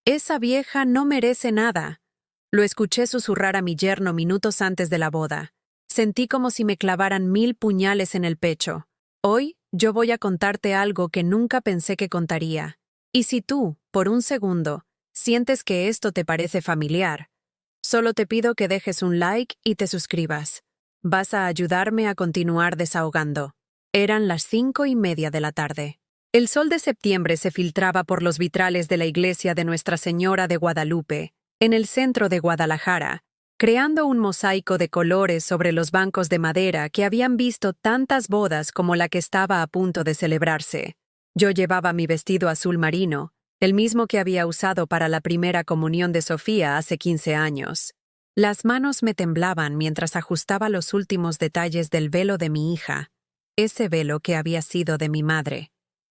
Esa vieja no merece nada. Lo escuché susurrar a mi yerno minutos antes de la boda. Sentí como si me clavaran 1000 puñales en el pecho. Hoy, yo voy a contarte algo que nunca pensé que contaría. Y si tú, por un segundo, sientes que esto te parece familiar, solo te pido que dejes un like y te suscribas. Vas a ayudarme a continuar desahogando. Eran las 5:30 de la tarde. El sol de septiembre se filtraba por los vitrales de la iglesia de Nuestra Señora de Guadalupe, en el centro de Guadalajara, creando un mosaico de colores sobre los bancos de madera que habían visto tantas bodas como la que estaba a punto de celebrarse. Yo llevaba mi vestido azul marino, el mismo que había usado para la primera comunión de Sofía hace 15 años. Las manos me temblaban mientras ajustaba los últimos detalles del velo de mi hija, ese velo que había sido de mi madre,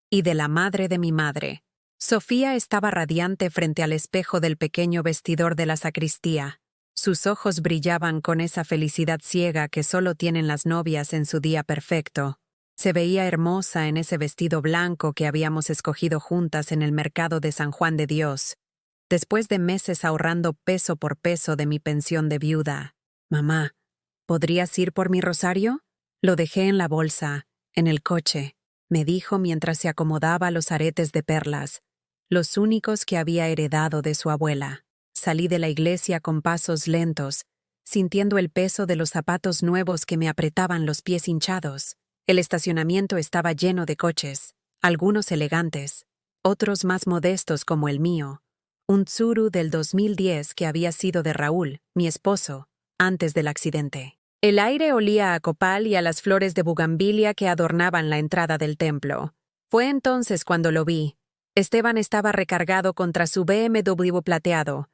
y de la madre de mi madre. Sofía estaba radiante frente al espejo del pequeño vestidor de la sacristía. Sus ojos brillaban con esa felicidad ciega que solo tienen las novias en su día perfecto. Se veía hermosa en ese vestido blanco que habíamos escogido juntas en el mercado de San Juan de Dios, después de meses ahorrando peso por peso de mi pensión de viuda. «Mamá, ¿podrías ir por mi rosario?» Lo dejé en la bolsa, en el coche, me dijo mientras se acomodaba los aretes de perlas, los únicos que había heredado de su abuela. Salí de la iglesia con pasos lentos, sintiendo el peso de los zapatos nuevos que me apretaban los pies hinchados. El estacionamiento estaba lleno de coches, algunos elegantes, otros más modestos como el mío, un Tsuru del 2010 que había sido de Raúl, mi esposo, antes del accidente. El aire olía a copal y a las flores de bugambilia que adornaban la entrada del templo. Fue entonces cuando lo vi. Esteban estaba recargado contra su BMW plateado,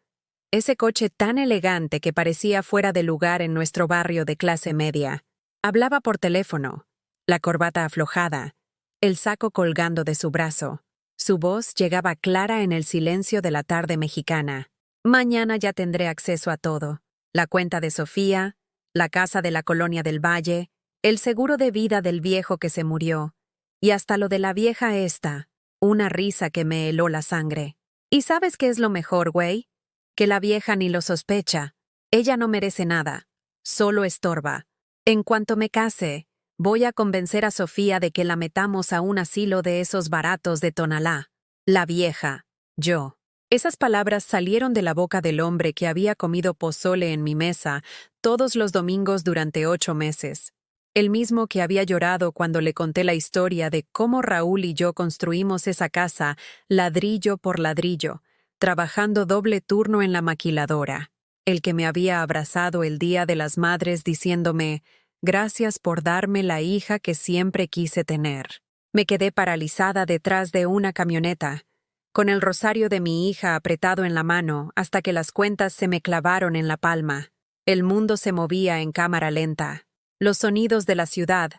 ese coche tan elegante que parecía fuera de lugar en nuestro barrio de clase media. Hablaba por teléfono, la corbata aflojada, el saco colgando de su brazo. Su voz llegaba clara en el silencio de la tarde mexicana. Mañana ya tendré acceso a todo. La cuenta de Sofía, la casa de la colonia del Valle, el seguro de vida del viejo que se murió, y hasta lo de la vieja esta, una risa que me heló la sangre. ¿Y sabes qué es lo mejor, güey? Que la vieja ni lo sospecha. Ella no merece nada, solo estorba. En cuanto me case, voy a convencer a Sofía de que la metamos a un asilo de esos baratos de Tonalá. La vieja, yo. Esas palabras salieron de la boca del hombre que había comido pozole en mi mesa todos los domingos durante 8 meses. El mismo que había llorado cuando le conté la historia de cómo Raúl y yo construimos esa casa ladrillo por ladrillo, trabajando doble turno en la maquiladora. El que me había abrazado el Día de las Madres diciéndome: «Gracias por darme la hija que siempre quise tener». Me quedé paralizada detrás de una camioneta, con el rosario de mi hija apretado en la mano hasta que las cuentas se me clavaron en la palma. El mundo se movía en cámara lenta. Los sonidos de la ciudad,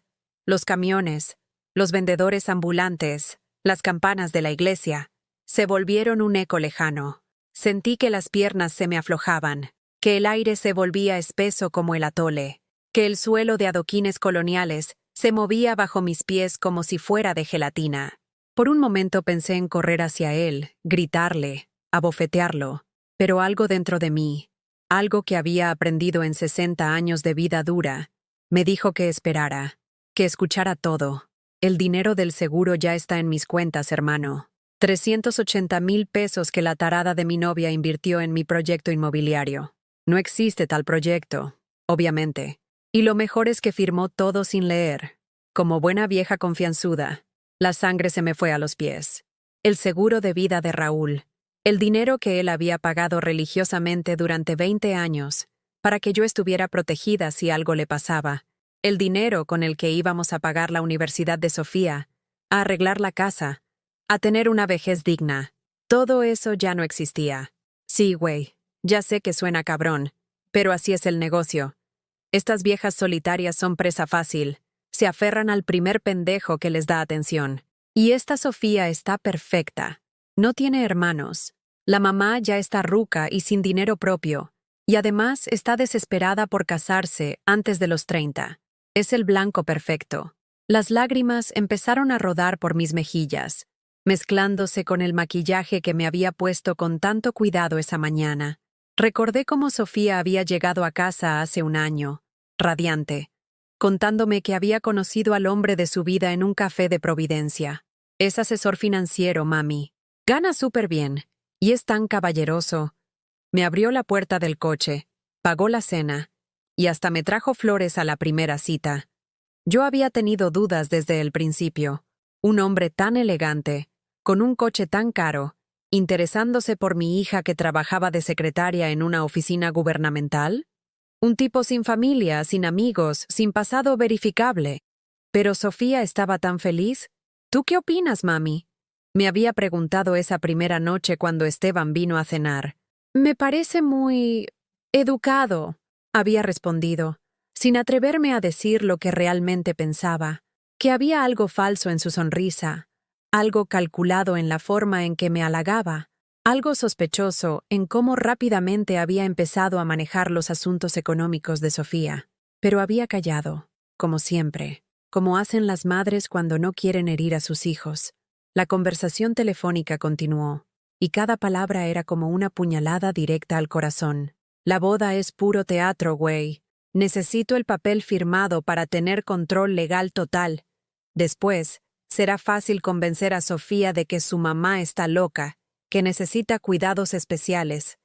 los camiones, los vendedores ambulantes, las campanas de la iglesia, se volvieron un eco lejano. Sentí que las piernas se me aflojaban, que el aire se volvía espeso como el atole, que el suelo de adoquines coloniales se movía bajo mis pies como si fuera de gelatina. Por un momento pensé en correr hacia él, gritarle, abofetearlo, pero algo dentro de mí, algo que había aprendido en 60 años de vida dura, me dijo que esperara, que escuchara todo. El dinero del seguro ya está en mis cuentas, hermano. 380,000 pesos que la tarada de mi novia invirtió en mi proyecto inmobiliario. No existe tal proyecto, obviamente. Y lo mejor es que firmó todo sin leer. Como buena vieja confianzuda, la sangre se me fue a los pies. El seguro de vida de Raúl, el dinero que él había pagado religiosamente durante 20 años, para que yo estuviera protegida si algo le pasaba, el dinero con el que íbamos a pagar la universidad de Sofía, a arreglar la casa, a tener una vejez digna. Todo eso ya no existía. Sí, güey, ya sé que suena cabrón, pero así es el negocio. Estas viejas solitarias son presa fácil, se aferran al primer pendejo que les da atención. Y esta Sofía está perfecta. No tiene hermanos. La mamá ya está ruca y sin dinero propio, y además está desesperada por casarse antes de los 30. Es el blanco perfecto. Las lágrimas empezaron a rodar por mis mejillas. mezclándose con el maquillaje que me había puesto con tanto cuidado esa mañana. Recordé cómo Sofía había llegado a casa hace un año, radiante, contándome que había conocido al hombre de su vida en un café de Providencia. Es asesor financiero, mami. Gana súper bien, y es tan caballeroso. Me abrió la puerta del coche, pagó la cena, y hasta me trajo flores a la primera cita. Yo había tenido dudas desde el principio. Un hombre tan elegante, con un coche tan caro, interesándose por mi hija que trabajaba de secretaria en una oficina gubernamental. Un tipo sin familia, sin amigos, sin pasado verificable. Pero Sofía estaba tan feliz. ¿Tú qué opinas, mami? Me había preguntado esa primera noche cuando Esteban vino a cenar. Me parece muy educado, había respondido, sin atreverme a decir lo que realmente pensaba, que había algo falso en su sonrisa, algo calculado en la forma en que me halagaba, algo sospechoso en cómo rápidamente había empezado a manejar los asuntos económicos de Sofía. Pero había callado, como siempre, como hacen las madres cuando no quieren herir a sus hijos. La conversación telefónica continuó, y cada palabra era como una puñalada directa al corazón. La boda es puro teatro, güey. Necesito el papel firmado para tener control legal total. Después, será fácil convencer a Sofía de que su mamá está loca, que necesita cuidados especiales.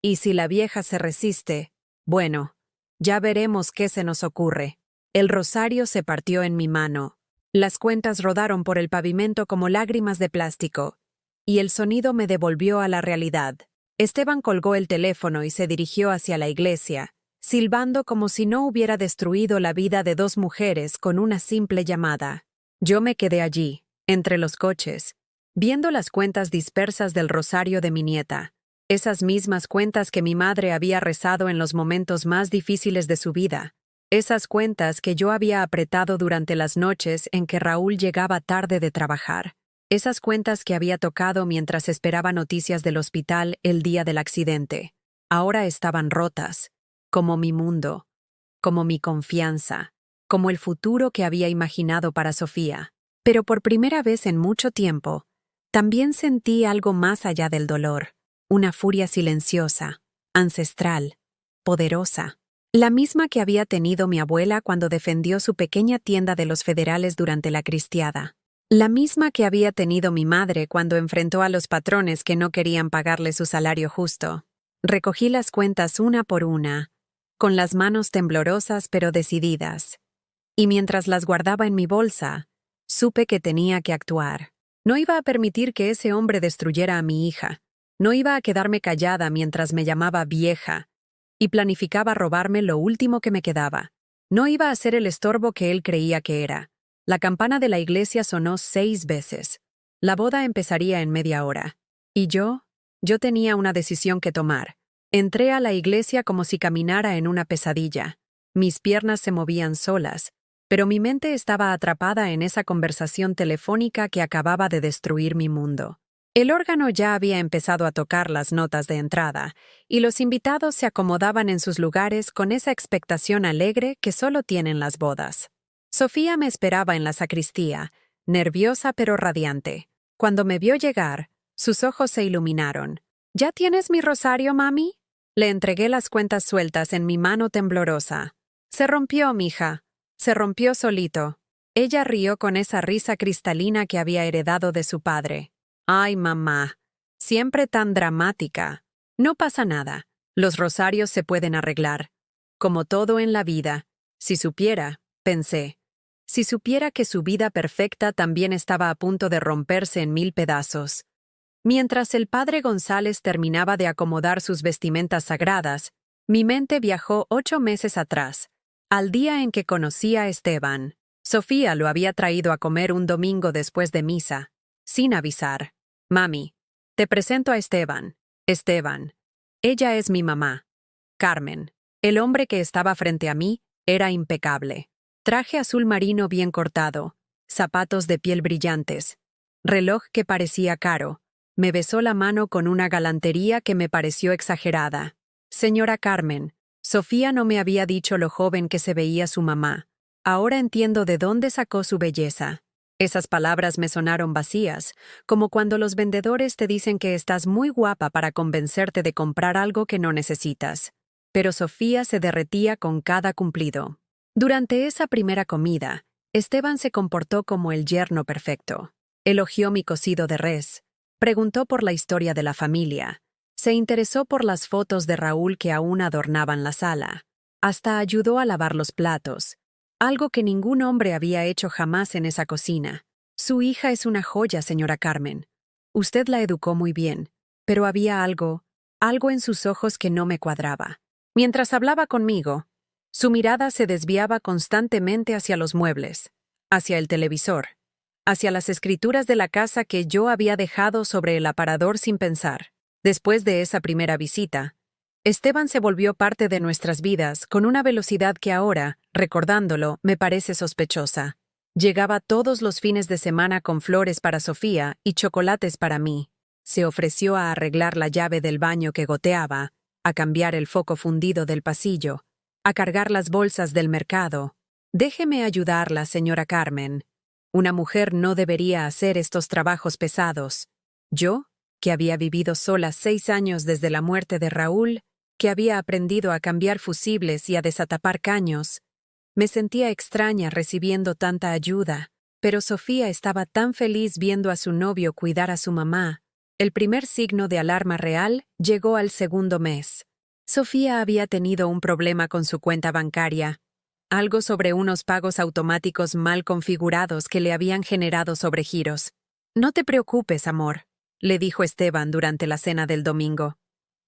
Y si la vieja se resiste, bueno, ya veremos qué se nos ocurre. El rosario se partió en mi mano. Las cuentas rodaron por el pavimento como lágrimas de plástico, y el sonido me devolvió a la realidad. Esteban colgó el teléfono y se dirigió hacia la iglesia, silbando como si no hubiera destruido la vida de dos mujeres con una simple llamada. Yo me quedé allí, entre los coches, viendo las cuentas dispersas del rosario de mi nieta, esas mismas cuentas que mi madre había rezado en los momentos más difíciles de su vida, esas cuentas que yo había apretado durante las noches en que Raúl llegaba tarde de trabajar, esas cuentas que había tocado mientras esperaba noticias del hospital el día del accidente. Ahora estaban rotas, como mi mundo, como mi confianza, como el futuro que había imaginado para Sofía. Pero por primera vez en mucho tiempo, también sentí algo más allá del dolor, una furia silenciosa, ancestral, poderosa, la misma que había tenido mi abuela cuando defendió su pequeña tienda de los federales durante la cristiada, la misma que había tenido mi madre cuando enfrentó a los patrones que no querían pagarle su salario justo. Recogí las cuentas una por una, con las manos temblorosas pero decididas, y mientras las guardaba en mi bolsa, supe que tenía que actuar. No iba a permitir que ese hombre destruyera a mi hija. No iba a quedarme callada mientras me llamaba vieja y planificaba robarme lo último que me quedaba. No iba a ser el estorbo que él creía que era. La campana de la iglesia sonó 6 veces. La boda empezaría en media hora. Y yo tenía una decisión que tomar. Entré a la iglesia como si caminara en una pesadilla. Mis piernas se movían solas, pero mi mente estaba atrapada en esa conversación telefónica que acababa de destruir mi mundo. El órgano ya había empezado a tocar las notas de entrada, y los invitados se acomodaban en sus lugares con esa expectación alegre que solo tienen las bodas. Sofía me esperaba en la sacristía, nerviosa pero radiante. Cuando me vio llegar, sus ojos se iluminaron. ¿Ya tienes mi rosario, mami? Le entregué las cuentas sueltas en mi mano temblorosa. Se rompió, mija. Se rompió solito. Ella rió con esa risa cristalina que había heredado de su padre. Ay, mamá, siempre tan dramática. No pasa nada. Los rosarios se pueden arreglar. Como todo en la vida. Si supiera, pensé. Si supiera que su vida perfecta también estaba a punto de romperse en 1000 pedazos. Mientras el padre González terminaba de acomodar sus vestimentas sagradas, mi mente viajó 8 meses atrás, al día en que conocí a Esteban. Sofía lo había traído a comer un domingo después de misa, sin avisar. Mami, te presento a Esteban. Esteban. Ella es mi mamá. Carmen. El hombre que estaba frente a mí era impecable. Traje azul marino bien cortado, zapatos de piel brillantes, reloj que parecía caro. Me besó la mano con una galantería que me pareció exagerada. Señora Carmen, Sofía no me había dicho lo joven que se veía su mamá. Ahora entiendo de dónde sacó su belleza. Esas palabras me sonaron vacías, como cuando los vendedores te dicen que estás muy guapa para convencerte de comprar algo que no necesitas. Pero Sofía se derretía con cada cumplido. Durante esa primera comida, Esteban se comportó como el yerno perfecto. Elogió mi cocido de res, preguntó por la historia de la familia, se interesó por las fotos de Raúl que aún adornaban la sala, hasta ayudó a lavar los platos, algo que ningún hombre había hecho jamás en esa cocina. Su hija es una joya, señora Carmen. Usted la educó muy bien, pero había algo en sus ojos que no me cuadraba. Mientras hablaba conmigo, su mirada se desviaba constantemente hacia los muebles, hacia el televisor, hacia las escrituras de la casa que yo había dejado sobre el aparador sin pensar. Después de esa primera visita, Esteban se volvió parte de nuestras vidas con una velocidad que ahora, recordándolo, me parece sospechosa. Llegaba todos los fines de semana con flores para Sofía y chocolates para mí. Se ofreció a arreglar la llave del baño que goteaba, a cambiar el foco fundido del pasillo, a cargar las bolsas del mercado. Déjeme ayudarla, señora Carmen. Una mujer no debería hacer estos trabajos pesados. Yo, que había vivido sola 6 años desde la muerte de Raúl, que había aprendido a cambiar fusibles y a desatapar caños, me sentía extraña recibiendo tanta ayuda, pero Sofía estaba tan feliz viendo a su novio cuidar a su mamá. El primer signo de alarma real llegó al segundo mes. Sofía había tenido un problema con su cuenta bancaria, algo sobre unos pagos automáticos mal configurados que le habían generado sobregiros. No te preocupes, amor, le dijo Esteban durante la cena del domingo.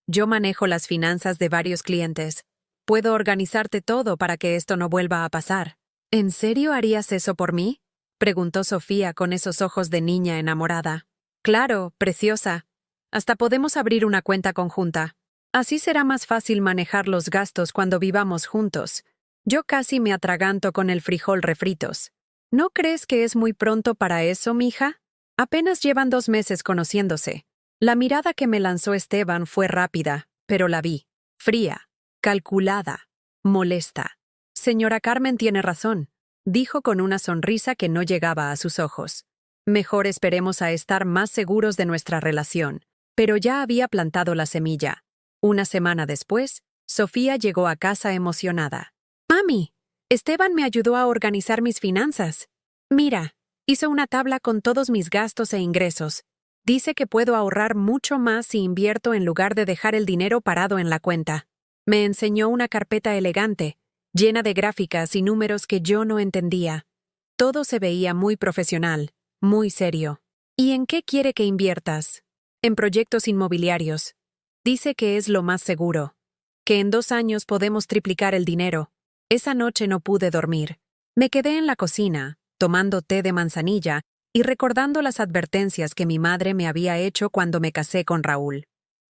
Yo manejo las finanzas de varios clientes. Puedo organizarte todo para que esto no vuelva a pasar. ¿En serio harías eso por mí?, preguntó Sofía con esos ojos de niña enamorada. Claro, preciosa. Hasta podemos abrir una cuenta conjunta. Así será más fácil manejar los gastos cuando vivamos juntos. Yo casi me atraganto con el frijol refritos. ¿No crees que es muy pronto para eso, mija? Apenas llevan 2 meses conociéndose. La mirada que me lanzó Esteban fue rápida, pero la vi. Fría, calculada, molesta. Señora Carmen tiene razón, dijo con una sonrisa que no llegaba a sus ojos. Mejor esperemos a estar más seguros de nuestra relación. Pero ya había plantado la semilla. Una semana después, Sofía llegó a casa emocionada. Mami, Esteban me ayudó a organizar mis finanzas. Mira, hizo una tabla con todos mis gastos e ingresos. Dice que puedo ahorrar mucho más si invierto en lugar de dejar el dinero parado en la cuenta. Me enseñó una carpeta elegante, llena de gráficas y números que yo no entendía. Todo se veía muy profesional, muy serio. ¿Y en qué quiere que inviertas? En proyectos inmobiliarios. Dice que es lo más seguro, que en 2 años podemos triplicar el dinero. Esa noche no pude dormir. Me quedé en la cocina, tomando té de manzanilla y recordando las advertencias que mi madre me había hecho cuando me casé con Raúl.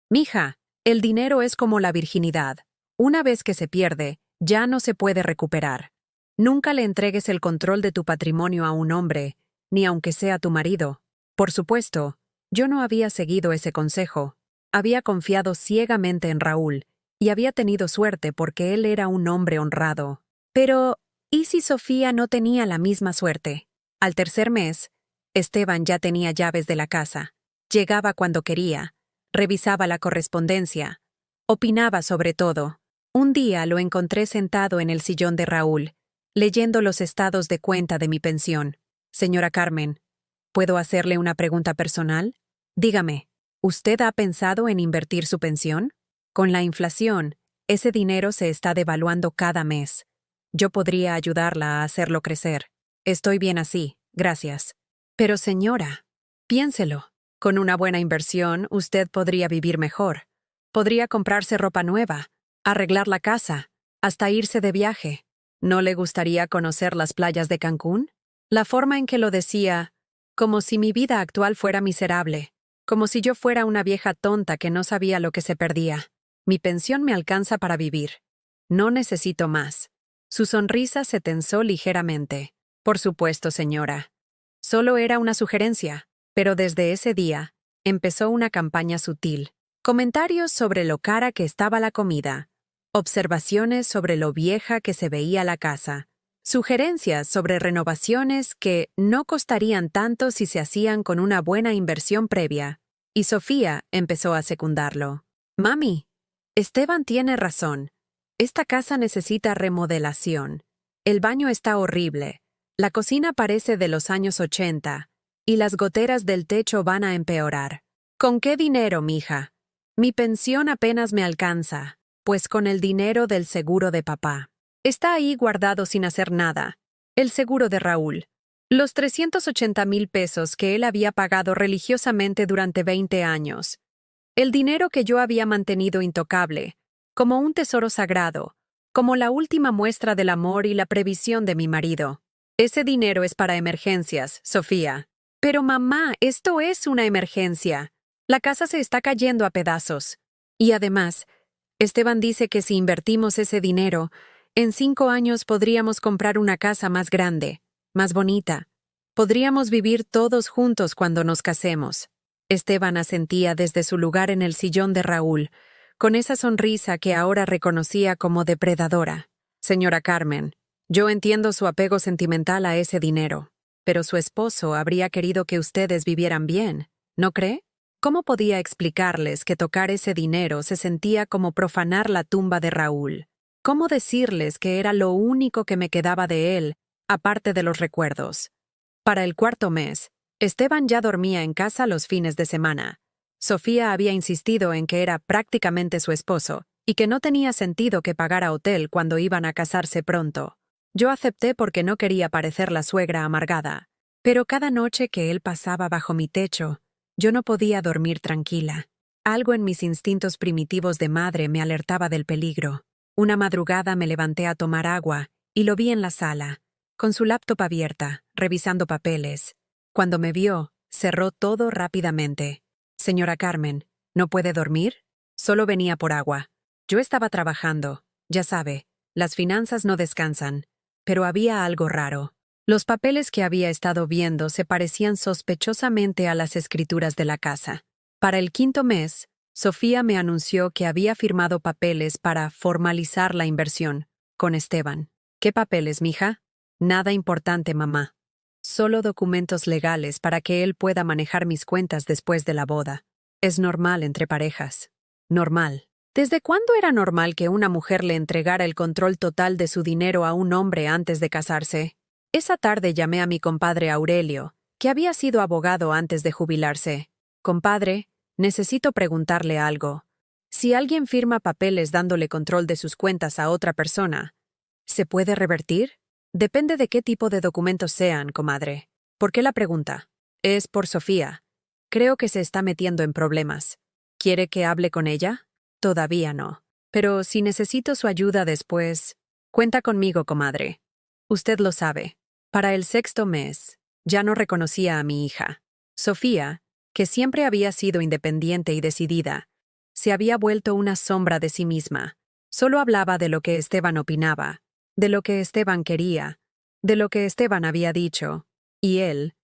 Mija, el dinero es como la virginidad. Una vez que se pierde, ya no se puede recuperar. Nunca le entregues el control de tu patrimonio a un hombre, ni aunque sea tu marido. Por supuesto, yo no había seguido ese consejo. Había confiado ciegamente en Raúl, y había tenido suerte porque él era un hombre honrado. Pero, ¿y si Sofía no tenía la misma suerte? Al tercer mes, Esteban ya tenía llaves de la casa. Llegaba cuando quería, revisaba la correspondencia, opinaba sobre todo. Un día lo encontré sentado en el sillón de Raúl, leyendo los estados de cuenta de mi pensión. Señora Carmen, ¿puedo hacerle una pregunta personal? Dígame, ¿usted ha pensado en invertir su pensión? Con la inflación, ese dinero se está devaluando cada mes. Yo podría ayudarla a hacerlo crecer. Estoy bien así, gracias. Pero señora, piénselo. Con una buena inversión, usted podría vivir mejor. Podría comprarse ropa nueva, arreglar la casa, hasta irse de viaje. ¿No le gustaría conocer las playas de Cancún? La forma en que lo decía, como si mi vida actual fuera miserable, como si yo fuera una vieja tonta que no sabía lo que se perdía. Mi pensión me alcanza para vivir. No necesito más. Su sonrisa se tensó ligeramente. Por supuesto, señora. Solo era una sugerencia, pero desde ese día, empezó una campaña sutil. Comentarios sobre lo cara que estaba la comida, observaciones sobre lo vieja que se veía la casa, Sugerencias sobre renovaciones que no costarían tanto si se hacían con una buena inversión previa. Y Sofía empezó a secundarlo. Mami, Esteban tiene razón. Esta casa necesita remodelación. El baño está horrible. La cocina parece de los años 80. Y las goteras del techo van a empeorar. ¿Con qué dinero, mija? Mi pensión apenas me alcanza, pues con el dinero del seguro de papá. Está ahí guardado sin hacer nada. El seguro de Raúl. Los 380,000 pesos que él había pagado religiosamente durante 20 años. El dinero que yo había mantenido intocable, como un tesoro sagrado, como la última muestra del amor y la previsión de mi marido. Ese dinero es para emergencias, Sofía. Pero mamá, esto es una emergencia. La casa se está cayendo a pedazos. Y además, Esteban dice que si invertimos ese dinero, en 5 años podríamos comprar una casa más grande, más bonita. Podríamos vivir todos juntos cuando nos casemos. Esteban asentía desde su lugar en el sillón de Raúl, con esa sonrisa que ahora reconocía como depredadora. Señora Carmen, yo entiendo su apego sentimental a ese dinero, pero su esposo habría querido que ustedes vivieran bien, ¿no cree? ¿Cómo podía explicarles que tocar ese dinero se sentía como profanar la tumba de Raúl? ¿Cómo decirles que era lo único que me quedaba de él, aparte de los recuerdos? Para el 4.º mes, Esteban ya dormía en casa los fines de semana. Sofía había insistido en que era prácticamente su esposo y que no tenía sentido que pagara hotel cuando iban a casarse pronto. Yo acepté porque no quería parecer la suegra amargada, pero cada noche que él pasaba bajo mi techo, yo no podía dormir tranquila. Algo en mis instintos primitivos de madre me alertaba del peligro. Una madrugada me levanté a tomar agua y lo vi en la sala, con su laptop abierta, revisando papeles. Cuando me vio, cerró todo rápidamente. Señora Carmen, ¿no puede dormir? Solo venía por agua. Yo estaba trabajando, ya sabe, las finanzas no descansan. Pero había algo raro. Los papeles que había estado viendo se parecían sospechosamente a las escrituras de la casa. Para el 5.º mes, Sofía me anunció que había firmado papeles para formalizar la inversión, con Esteban. ¿Qué papeles, mija? Nada importante, mamá. Solo documentos legales para que él pueda manejar mis cuentas después de la boda. Es normal entre parejas. Normal. ¿Desde cuándo era normal que una mujer le entregara el control total de su dinero a un hombre antes de casarse? Esa tarde llamé a mi compadre Aurelio, que había sido abogado antes de jubilarse. Compadre, necesito preguntarle algo. Si alguien firma papeles dándole control de sus cuentas a otra persona, ¿se puede revertir? Depende de qué tipo de documentos sean, comadre. ¿Por qué la pregunta? Es por Sofía. Creo que se está metiendo en problemas. ¿Quiere que hable con ella? Todavía no. Pero si necesito su ayuda después, cuenta conmigo, comadre. Usted lo sabe. Para el 6.º mes, ya no reconocía a mi hija. Sofía, que siempre había sido independiente y decidida, se había vuelto una sombra de sí misma. Solo hablaba de lo que Esteban opinaba, de lo que Esteban quería, de lo que Esteban había dicho. Y él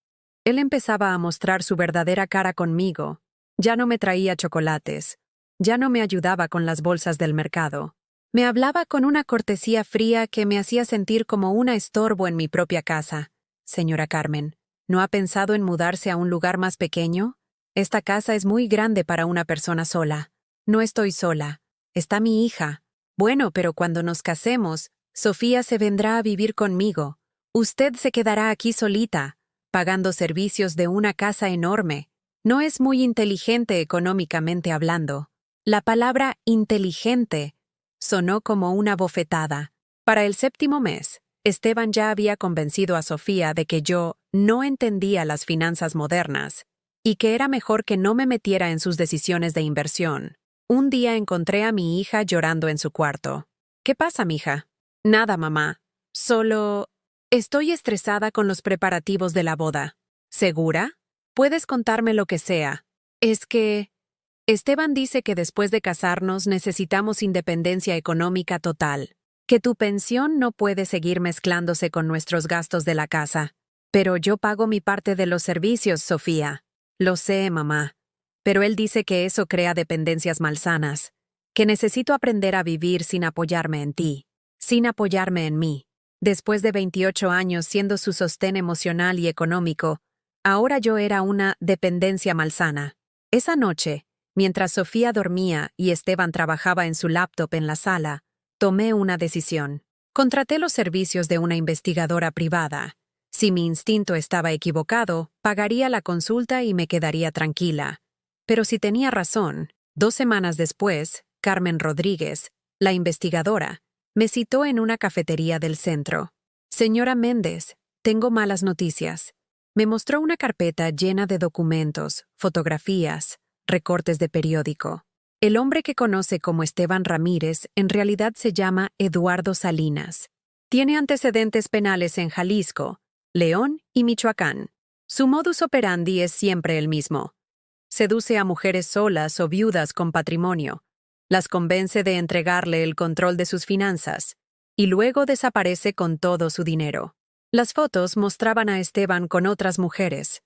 empezaba a mostrar su verdadera cara conmigo. Ya no me traía chocolates. Ya no me ayudaba con las bolsas del mercado. Me hablaba con una cortesía fría que me hacía sentir como una estorbo en mi propia casa. Señora Carmen, ¿no ha pensado en mudarse a un lugar más pequeño? Esta casa es muy grande para una persona sola. No estoy sola. Está mi hija. Bueno, pero cuando nos casemos, Sofía se vendrá a vivir conmigo. Usted se quedará aquí solita, pagando servicios de una casa enorme. No es muy inteligente económicamente hablando. La palabra inteligente sonó como una bofetada. Para el 7.º mes, Esteban ya había convencido a Sofía de que yo no entendía las finanzas modernas y que era mejor que no me metiera en sus decisiones de inversión. Un día encontré a mi hija llorando en su cuarto. ¿Qué pasa, mija? Nada, mamá. Solo estoy estresada con los preparativos de la boda. ¿Segura? Puedes contarme lo que sea. Es que Esteban dice que después de casarnos necesitamos independencia económica total, que tu pensión no puede seguir mezclándose con nuestros gastos de la casa. Pero yo pago mi parte de los servicios, Sofía. Lo sé, mamá. Pero él dice que eso crea dependencias malsanas, que necesito aprender a vivir sin apoyarme en ti, sin apoyarme en mí. Después de 28 años siendo su sostén emocional y económico, ahora yo era una dependencia malsana. Esa noche, mientras Sofía dormía y Esteban trabajaba en su laptop en la sala, tomé una decisión. Contraté los servicios de una investigadora privada. Si mi instinto estaba equivocado, pagaría la consulta y me quedaría tranquila. Pero si tenía razón, 2 semanas después, Carmen Rodríguez, la investigadora, me citó en una cafetería del centro. Señora Méndez, tengo malas noticias. Me mostró una carpeta llena de documentos, fotografías, recortes de periódico. El hombre que conoce como Esteban Ramírez en realidad se llama Eduardo Salinas. Tiene antecedentes penales en Jalisco, León y Michoacán. Su modus operandi es siempre el mismo. Seduce a mujeres solas o viudas con patrimonio, las convence de entregarle el control de sus finanzas, y luego desaparece con todo su dinero. Las fotos mostraban a Esteban con otras mujeres.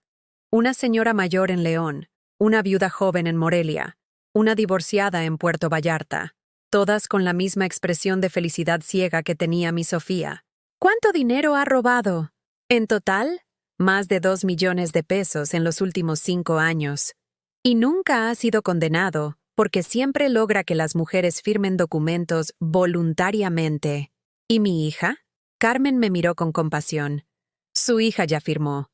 Una señora mayor en León, una viuda joven en Morelia, una divorciada en Puerto Vallarta, todas con la misma expresión de felicidad ciega que tenía mi Sofía. ¿Cuánto dinero ha robado? En total, más de 2 millones de pesos en los últimos 5 años. Y nunca ha sido condenado, porque siempre logra que las mujeres firmen documentos voluntariamente. ¿Y mi hija? Carmen me miró con compasión. Su hija ya firmó.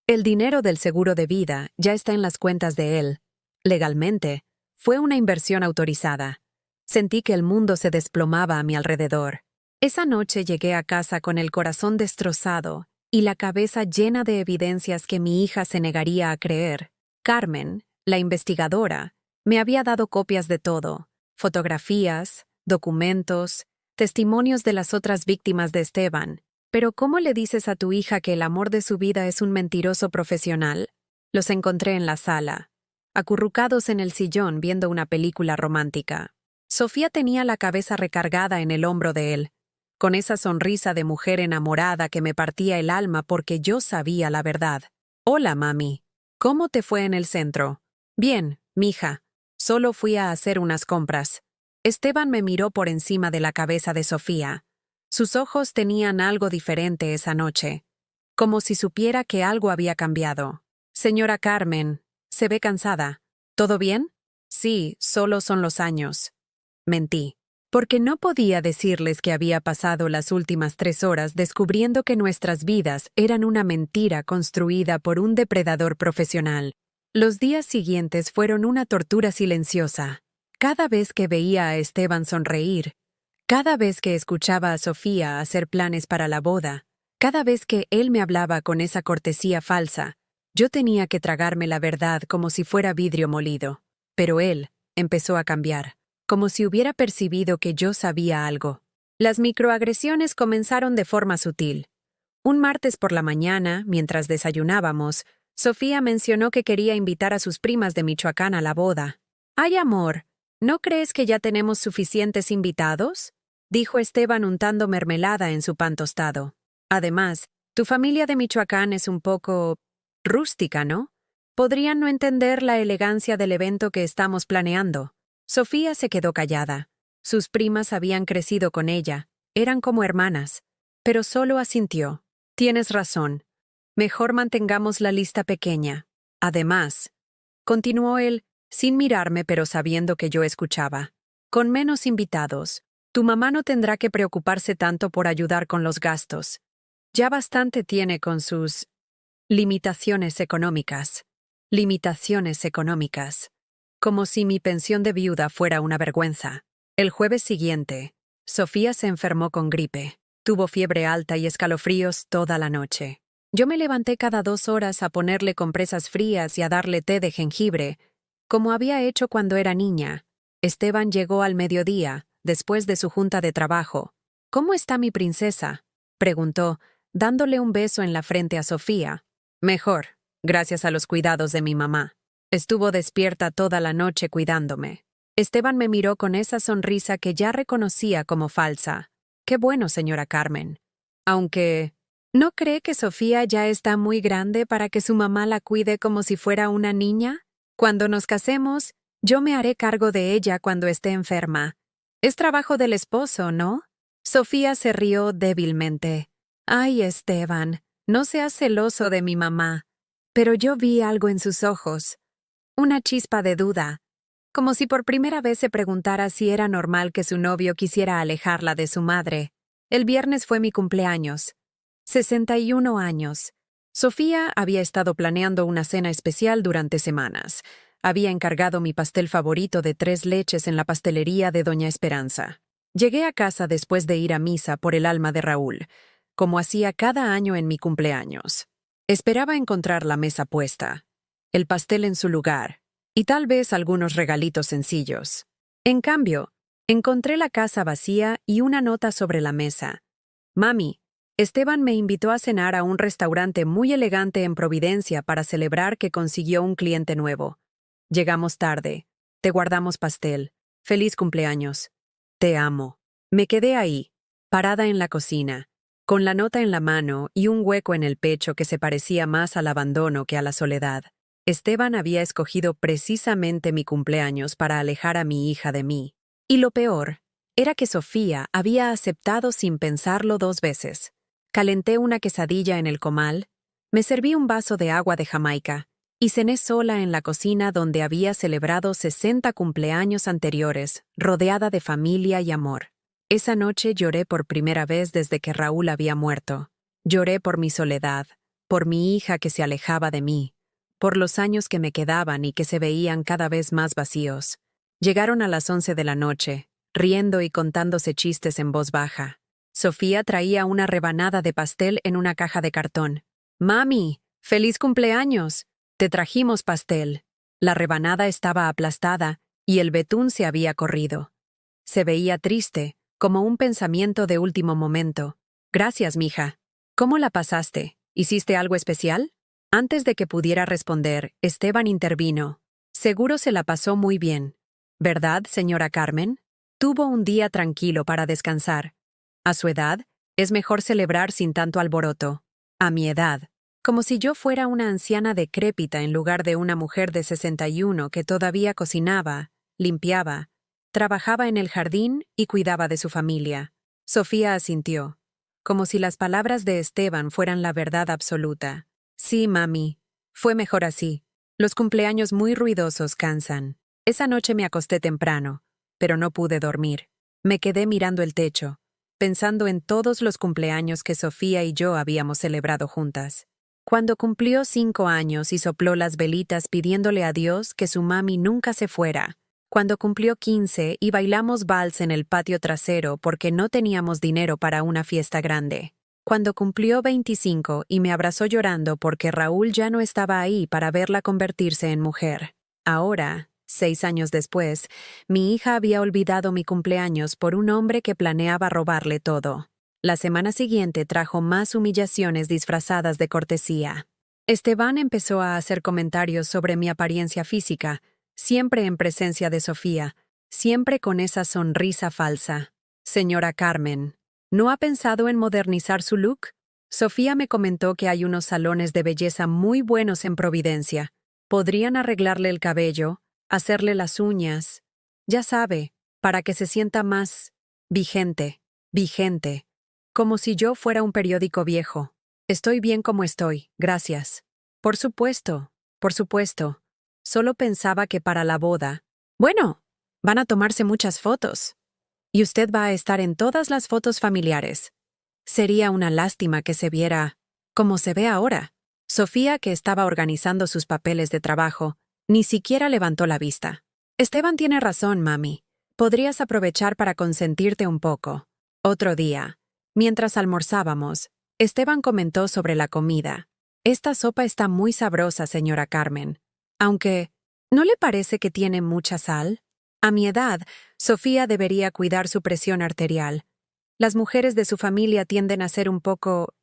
El dinero del seguro de vida ya está en las cuentas de él. Legalmente, fue una inversión autorizada. Sentí que el mundo se desplomaba a mi alrededor. Esa noche llegué a casa con el corazón destrozado y la cabeza llena de evidencias que mi hija se negaría a creer. Carmen, la investigadora, me había dado copias de todo: fotografías, documentos, testimonios de las otras víctimas de Esteban. Pero ¿cómo le dices a tu hija que el amor de su vida es un mentiroso profesional? Los encontré en la sala, acurrucados en el sillón viendo una película romántica. Sofía tenía la cabeza recargada en el hombro de él, con esa sonrisa de mujer enamorada que me partía el alma porque yo sabía la verdad. Hola, mami. ¿Cómo te fue en el centro? Bien, mija. Solo fui a hacer unas compras. Esteban me miró por encima de la cabeza de Sofía. Sus ojos tenían algo diferente esa noche, como si supiera que algo había cambiado. Señora Carmen, se ve cansada. ¿Todo bien? Sí, solo son los años. Mentí, porque no podía decirles que había pasado las últimas 3 horas descubriendo que nuestras vidas eran una mentira construida por un depredador profesional. Los días siguientes fueron una tortura silenciosa. Cada vez que veía a Esteban sonreír, cada vez que escuchaba a Sofía hacer planes para la boda, cada vez que él me hablaba con esa cortesía falsa, yo tenía que tragarme la verdad como si fuera vidrio molido. Pero él empezó a cambiar, como si hubiera percibido que yo sabía algo. Las microagresiones comenzaron de forma sutil. Un martes por la mañana, mientras desayunábamos, Sofía mencionó que quería invitar a sus primas de Michoacán a la boda. «Ay, amor, ¿no crees que ya tenemos suficientes invitados?», dijo Esteban untando mermelada en su pan tostado. Además, tu familia de Michoacán es un poco rústica, ¿no? Podrían no entender la elegancia del evento que estamos planeando. Sofía se quedó callada. Sus primas habían crecido con ella, eran como hermanas, pero solo asintió. Tienes razón. Mejor mantengamos la lista pequeña. Además, continuó él, sin mirarme pero sabiendo que yo escuchaba, con menos invitados, tu mamá no tendrá que preocuparse tanto por ayudar con los gastos. Ya bastante tiene con sus limitaciones económicas. Limitaciones económicas. Como si mi pensión de viuda fuera una vergüenza. El jueves siguiente, Sofía se enfermó con gripe. Tuvo fiebre alta y escalofríos toda la noche. Yo me levanté cada 2 horas a ponerle compresas frías y a darle té de jengibre, como había hecho cuando era niña. Esteban llegó al mediodía, después de su junta de trabajo. «¿Cómo está mi princesa?», preguntó, dándole un beso en la frente a Sofía. «Mejor, gracias a los cuidados de mi mamá. Estuvo despierta toda la noche cuidándome». Esteban me miró con esa sonrisa que ya reconocía como falsa. «Qué bueno, señora Carmen. Aunque, ¿no cree que Sofía ya está muy grande para que su mamá la cuide como si fuera una niña? Cuando nos casemos, yo me haré cargo de ella cuando esté enferma. Es trabajo del esposo, ¿no?». Sofía se rió débilmente. Ay, Esteban, no seas celoso de mi mamá. Pero yo vi algo en sus ojos, una chispa de duda, como si por primera vez se preguntara si era normal que su novio quisiera alejarla de su madre. El viernes fue mi cumpleaños. 61 años. Sofía había estado planeando una cena especial durante semanas. Había encargado mi pastel favorito de 3 leches en la pastelería de Doña Esperanza. Llegué a casa después de ir a misa por el alma de Raúl, como hacía cada año en mi cumpleaños. Esperaba encontrar la mesa puesta, el pastel en su lugar, y tal vez algunos regalitos sencillos. En cambio, encontré la casa vacía y una nota sobre la mesa. Mami, Esteban me invitó a cenar a un restaurante muy elegante en Providencia para celebrar que consiguió un cliente nuevo. Llegamos tarde. Te guardamos pastel. Feliz cumpleaños. Te amo. Me quedé ahí, parada en la cocina, con la nota en la mano y un hueco en el pecho que se parecía más al abandono que a la soledad. Esteban había escogido precisamente mi cumpleaños para alejar a mi hija de mí. Y lo peor era que Sofía había aceptado sin pensarlo 2 veces. Calenté una quesadilla en el comal, me serví un vaso de agua de Jamaica y cené sola en la cocina donde había celebrado 60 cumpleaños anteriores, rodeada de familia y amor. Esa noche lloré por primera vez desde que Raúl había muerto. Lloré por mi soledad, por mi hija que se alejaba de mí, por los años que me quedaban y que se veían cada vez más vacíos. Llegaron a las 11 de la noche, riendo y contándose chistes en voz baja. Sofía traía una rebanada de pastel en una caja de cartón. «Mami, feliz cumpleaños. Te trajimos pastel». La rebanada estaba aplastada y el betún se había corrido. Se veía triste, como un pensamiento de último momento. «Gracias, mija. ¿Cómo la pasaste? ¿Hiciste algo especial?» Antes de que pudiera responder, Esteban intervino. «Seguro se la pasó muy bien. ¿Verdad, señora Carmen? Tuvo un día tranquilo para descansar. A su edad, es mejor celebrar sin tanto alboroto. A mi edad, como si yo fuera una anciana decrépita en lugar de una mujer de 61 que todavía cocinaba, limpiaba, trabajaba en el jardín y cuidaba de su familia». Sofía asintió, como si las palabras de Esteban fueran la verdad absoluta. «Sí, mami. Fue mejor así. Los cumpleaños muy ruidosos cansan. Esa noche me acosté temprano, pero no pude dormir. Me quedé mirando el techo, pensando en todos los cumpleaños que Sofía y yo habíamos celebrado juntas. Cuando cumplió 5 años y sopló las velitas pidiéndole a Dios que su mami nunca se fuera. Cuando cumplió 15 y bailamos vals en el patio trasero porque no teníamos dinero para una fiesta grande. Cuando cumplió 25 y me abrazó llorando porque Raúl ya no estaba ahí para verla convertirse en mujer. Ahora, 6 años después, mi hija había olvidado mi cumpleaños por un hombre que planeaba robarle todo. La semana siguiente trajo más humillaciones disfrazadas de cortesía. Esteban empezó a hacer comentarios sobre mi apariencia física, siempre en presencia de Sofía, siempre con esa sonrisa falsa. «Señora Carmen, ¿no ha pensado en modernizar su look?» Sofía me comentó que hay unos salones de belleza muy buenos en Providencia. Podrían arreglarle el cabello, hacerle las uñas, ya sabe, para que se sienta más vigente, como si yo fuera un periódico viejo. «Estoy bien como estoy, gracias». Por supuesto. Solo pensaba que para la boda, bueno, van a tomarse muchas fotos. Y usted va a estar en todas las fotos familiares. Sería una lástima que se viera como se ve ahora. Sofía, que estaba organizando sus papeles de trabajo, ni siquiera levantó la vista. «Esteban tiene razón, mami. Podrías aprovechar para consentirte un poco». Otro día, mientras almorzábamos, Esteban comentó sobre la comida. «Esta sopa está muy sabrosa, señora Carmen. Aunque, ¿no le parece que tiene mucha sal? A mi edad, Sofía debería cuidar su presión arterial. Las mujeres de su familia tienden a ser un poco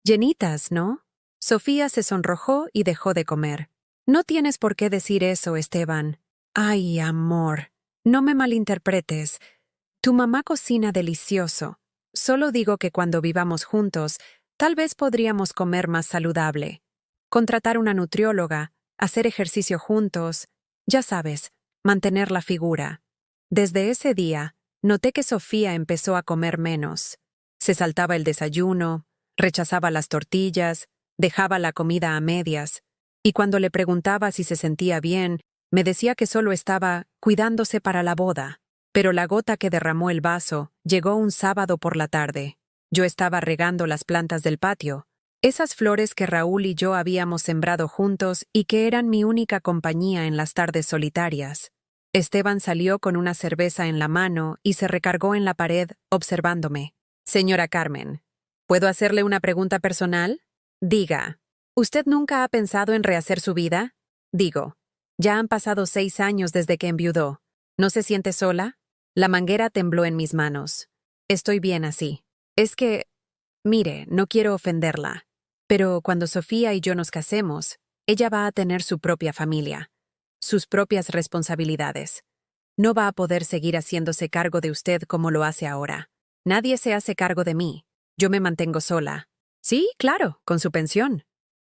llenitas, ¿no?» Sofía se sonrojó y dejó de comer. «No tienes por qué decir eso, Esteban». «Ay, amor, no me malinterpretes. Tu mamá cocina delicioso. Solo digo que cuando vivamos juntos, tal vez podríamos comer más saludable. Contratar una nutrióloga, hacer ejercicio juntos, ya sabes, mantener la figura». Desde ese día, noté que Sofía empezó a comer menos. Se saltaba el desayuno, rechazaba las tortillas, dejaba la comida a medias, y cuando le preguntaba si se sentía bien, me decía que solo estaba cuidándose para la boda. Pero la gota que derramó el vaso llegó un sábado por la tarde. Yo estaba regando las plantas del patio, esas flores que Raúl y yo habíamos sembrado juntos y que eran mi única compañía en las tardes solitarias. Esteban salió con una cerveza en la mano y se recargó en la pared, observándome. Señora Carmen, ¿puedo hacerle una pregunta personal? Diga, ¿usted nunca ha pensado en rehacer su vida? Digo, ya han pasado 6 años desde que enviudó. ¿No se siente sola? La manguera tembló en mis manos. Estoy bien así. Es que, mire, no quiero ofenderla, pero cuando Sofía y yo nos casemos, ella va a tener su propia familia, sus propias responsabilidades. No va a poder seguir haciéndose cargo de usted como lo hace ahora. Nadie se hace cargo de mí. Yo me mantengo sola. Sí, claro, con su pensión.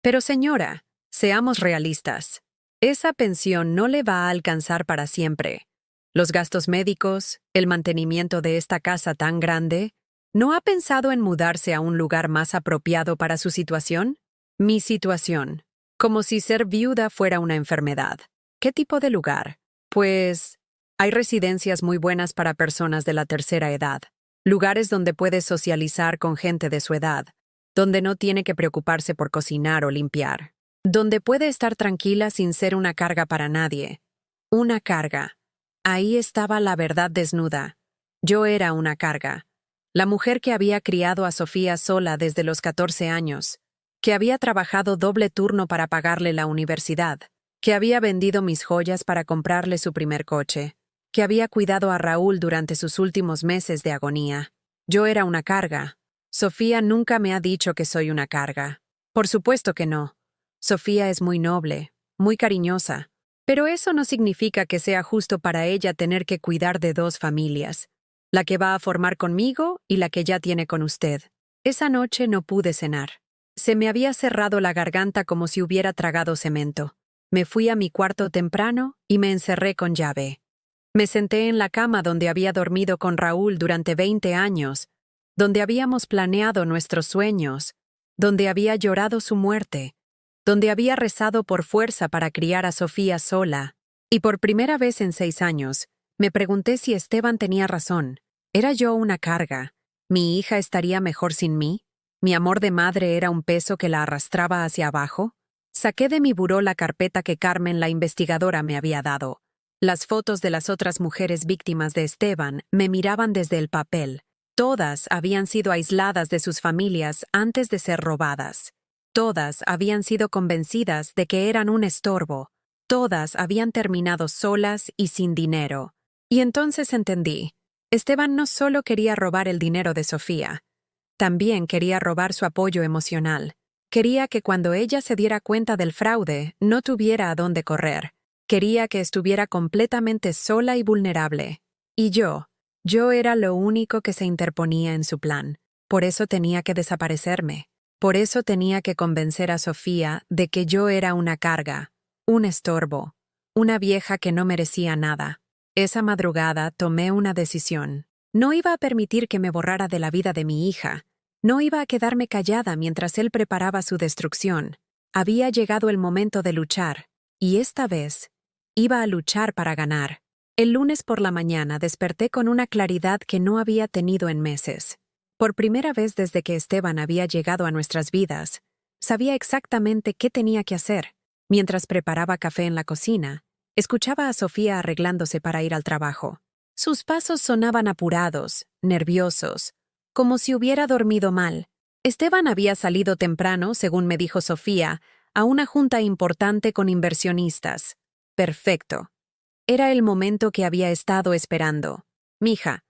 Pero señora, seamos realistas. Esa pensión no le va a alcanzar para siempre. Los gastos médicos, el mantenimiento de esta casa tan grande. ¿No ha pensado en mudarse a un lugar más apropiado para su situación? Mi situación. Como si ser viuda fuera una enfermedad. ¿Qué tipo de lugar? Pues, hay residencias muy buenas para personas de la tercera edad. Lugares donde puede socializar con gente de su edad, donde no tiene que preocuparse por cocinar o limpiar, donde puede estar tranquila sin ser una carga para nadie. Una carga. Ahí estaba la verdad desnuda. Yo era una carga. La mujer que había criado a Sofía sola desde los 14 años, que había trabajado doble turno para pagarle la universidad, que había vendido mis joyas para comprarle su primer coche, que había cuidado a Raúl durante sus últimos meses de agonía. Yo era una carga. Sofía nunca me ha dicho que soy una carga. Por supuesto que no. Sofía es muy noble, muy cariñosa, pero eso no significa que sea justo para ella tener que cuidar de 2 familias, la que va a formar conmigo y la que ya tiene con usted. Esa noche no pude cenar. Se me había cerrado la garganta como si hubiera tragado cemento. Me fui a mi cuarto temprano y me encerré con llave. Me senté en la cama donde había dormido con Raúl durante 20 años, donde habíamos planeado nuestros sueños, donde había llorado su muerte, donde había rezado por fuerza para criar a Sofía sola, y por primera vez en 6 años, me pregunté si Esteban tenía razón. ¿Era yo una carga? ¿Mi hija estaría mejor sin mí? ¿Mi amor de madre era un peso que la arrastraba hacia abajo? Saqué de mi buró la carpeta que Carmen, la investigadora, me había dado. Las fotos de las otras mujeres víctimas de Esteban me miraban desde el papel. Todas habían sido aisladas de sus familias antes de ser robadas. Todas habían sido convencidas de que eran un estorbo. Todas habían terminado solas y sin dinero. Y entonces entendí. Esteban no solo quería robar el dinero de Sofía, también quería robar su apoyo emocional. Quería que cuando ella se diera cuenta del fraude, no tuviera a dónde correr. Quería que estuviera completamente sola y vulnerable. Y yo era lo único que se interponía en su plan. Por eso tenía que desaparecerme. Por eso tenía que convencer a Sofía de que yo era una carga, un estorbo, una vieja que no merecía nada. Esa madrugada tomé una decisión. No iba a permitir que me borrara de la vida de mi hija. No iba a quedarme callada mientras él preparaba su destrucción. Había llegado el momento de luchar, y esta vez iba a luchar para ganar. El lunes por la mañana desperté con una claridad que no había tenido en meses. Por primera vez desde que Esteban había llegado a nuestras vidas, sabía exactamente qué tenía que hacer. Mientras preparaba café en la cocina, escuchaba a Sofía arreglándose para ir al trabajo. Sus pasos sonaban apurados, nerviosos, como si hubiera dormido mal. Esteban había salido temprano, según me dijo Sofía, a una junta importante con inversionistas. Perfecto. Era el momento que había estado esperando. Mija,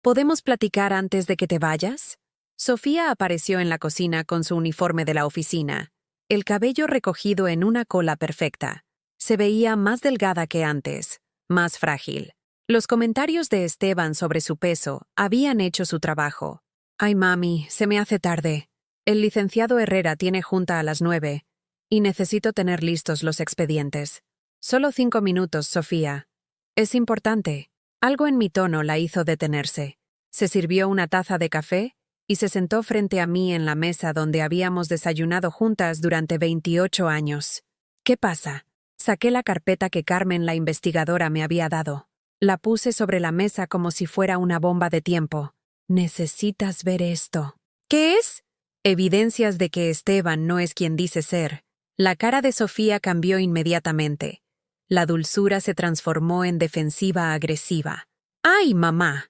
¿podemos platicar antes de que te vayas? Sofía apareció en la cocina con su uniforme de la oficina, el cabello recogido en una cola perfecta. Se veía más delgada que antes, más frágil. Los comentarios de Esteban sobre su peso habían hecho su trabajo. Ay, mami, se me hace tarde. El licenciado Herrera tiene junta a las 9 y necesito tener listos los expedientes. Solo 5 minutos, Sofía. Es importante. Algo en mi tono la hizo detenerse. Se sirvió una taza de café y se sentó frente a mí en la mesa donde habíamos desayunado juntas durante 28 años. ¿Qué pasa? Saqué la carpeta que Carmen, la investigadora, me había dado. La puse sobre la mesa como si fuera una bomba de tiempo. Necesitas ver esto. ¿Qué es? Evidencias de que Esteban no es quien dice ser. La cara de Sofía cambió inmediatamente. La dulzura se transformó en defensiva agresiva. ¡Ay, mamá!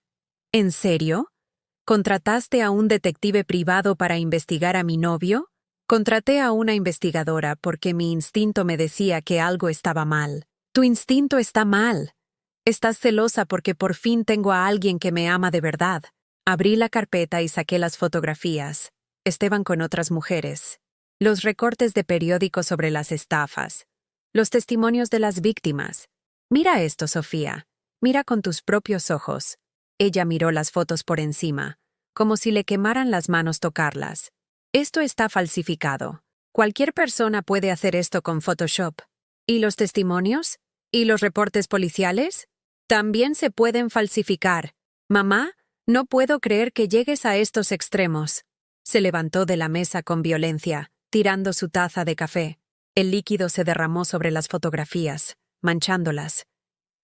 ¿En serio? ¿Contrataste a un detective privado para investigar a mi novio? Contraté a una investigadora porque mi instinto me decía que algo estaba mal. Tu instinto está mal. Estás celosa porque por fin tengo a alguien que me ama de verdad. Abrí la carpeta y saqué las fotografías. Esteban con otras mujeres. Los recortes de periódicos sobre las estafas. Los testimonios de las víctimas. Mira esto, Sofía. Mira con tus propios ojos. Ella miró las fotos por encima, como si le quemaran las manos tocarlas. Esto está falsificado. Cualquier persona puede hacer esto con Photoshop. ¿Y los testimonios? ¿Y los reportes policiales? También se pueden falsificar. Mamá, no puedo creer que llegues a estos extremos. Se levantó de la mesa con violencia, tirando su taza de café. El líquido se derramó sobre las fotografías, manchándolas.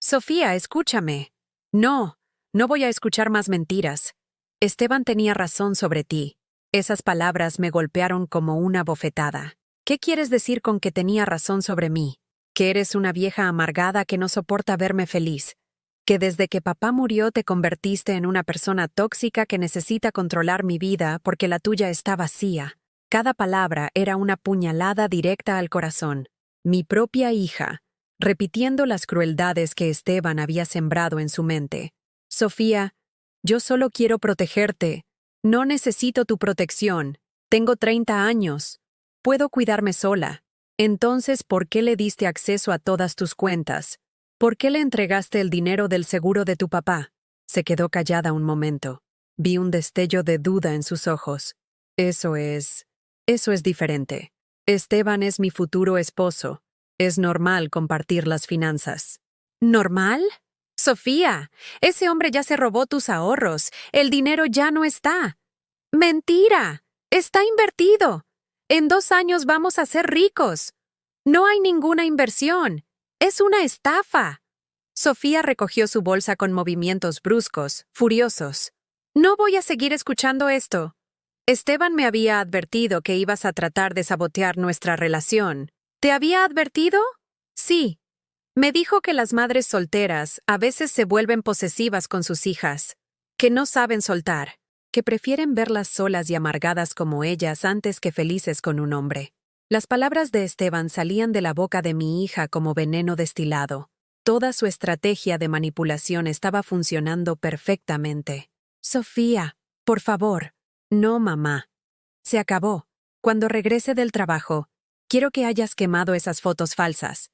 Sofía, escúchame. No, no voy a escuchar más mentiras. Esteban tenía razón sobre ti. Esas palabras me golpearon como una bofetada. ¿Qué quieres decir con que tenía razón sobre mí? Que eres una vieja amargada que no soporta verme feliz. Que desde que papá murió te convertiste en una persona tóxica que necesita controlar mi vida porque la tuya está vacía. Cada palabra era una puñalada directa al corazón. Mi propia hija, repitiendo las crueldades que Esteban había sembrado en su mente. Sofía, yo solo quiero protegerte. No necesito tu protección. Tengo 30 años. Puedo cuidarme sola. Entonces, ¿por qué le diste acceso a todas tus cuentas? ¿Por qué le entregaste el dinero del seguro de tu papá? Se quedó callada un momento. Vi un destello de duda en sus ojos. Eso es diferente. Esteban es mi futuro esposo. Es normal compartir las finanzas. ¿Normal? Sofía, ese hombre ya se robó tus ahorros. El dinero ya no está. ¡Mentira! Está invertido. En 2 años vamos a ser ricos. No hay ninguna inversión. Es una estafa. Sofía recogió su bolsa con movimientos bruscos, furiosos. No voy a seguir escuchando esto. Esteban me había advertido que ibas a tratar de sabotear nuestra relación. ¿Te había advertido? Sí. Me dijo que las madres solteras a veces se vuelven posesivas con sus hijas, que no saben soltar, que prefieren verlas solas y amargadas como ellas antes que felices con un hombre. Las palabras de Esteban salían de la boca de mi hija como veneno destilado. Toda su estrategia de manipulación estaba funcionando perfectamente. Sofía, por favor. No, mamá. Se acabó. Cuando regrese del trabajo, quiero que hayas quemado esas fotos falsas.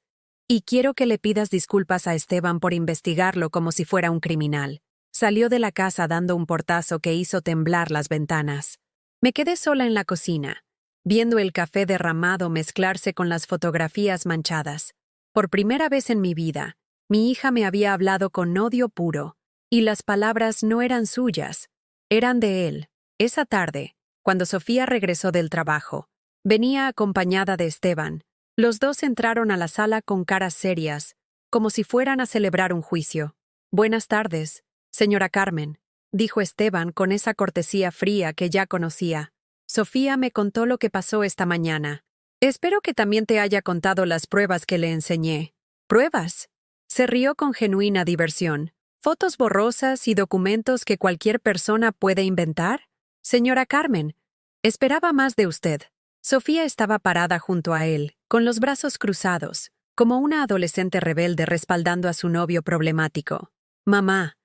Y quiero que le pidas disculpas a Esteban por investigarlo como si fuera un criminal. Salió de la casa dando un portazo que hizo temblar las ventanas. Me quedé sola en la cocina, viendo el café derramado mezclarse con las fotografías manchadas. Por primera vez en mi vida, mi hija me había hablado con odio puro, y las palabras no eran suyas, eran de él. Esa tarde, cuando Sofía regresó del trabajo, venía acompañada de Esteban. Los dos entraron a la sala con caras serias, como si fueran a celebrar un juicio. Buenas tardes, señora Carmen, dijo Esteban con esa cortesía fría que ya conocía. Sofía me contó lo que pasó esta mañana. Espero que también te haya contado las pruebas que le enseñé. ¿Pruebas? Se rió con genuina diversión. ¿Fotos borrosas y documentos que cualquier persona puede inventar? Señora Carmen, esperaba más de usted. Sofía estaba parada junto a él, con los brazos cruzados, como una adolescente rebelde respaldando a su novio problemático. Mamá,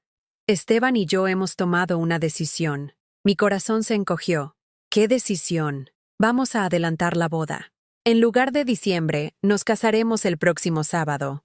Esteban y yo hemos tomado una decisión. Mi corazón se encogió. ¿Qué decisión? Vamos a adelantar la boda. En lugar de diciembre, nos casaremos el próximo sábado.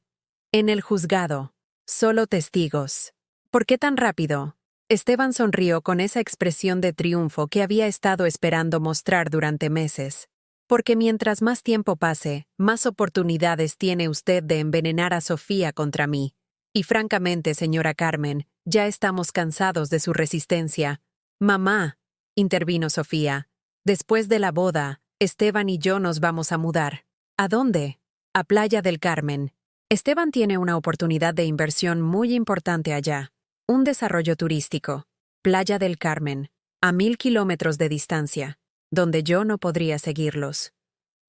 En el juzgado. Solo testigos. ¿Por qué tan rápido? Esteban sonrió con esa expresión de triunfo que había estado esperando mostrar durante meses. Porque mientras más tiempo pase, más oportunidades tiene usted de envenenar a Sofía contra mí. Y francamente, señora Carmen, ya estamos cansados de su resistencia. Mamá, intervino Sofía. Después de la boda, Esteban y yo nos vamos a mudar. ¿A dónde? A Playa del Carmen. Esteban tiene una oportunidad de inversión muy importante allá. Un desarrollo turístico. Playa del Carmen, a 1000 kilómetros de distancia, donde yo no podría seguirlos.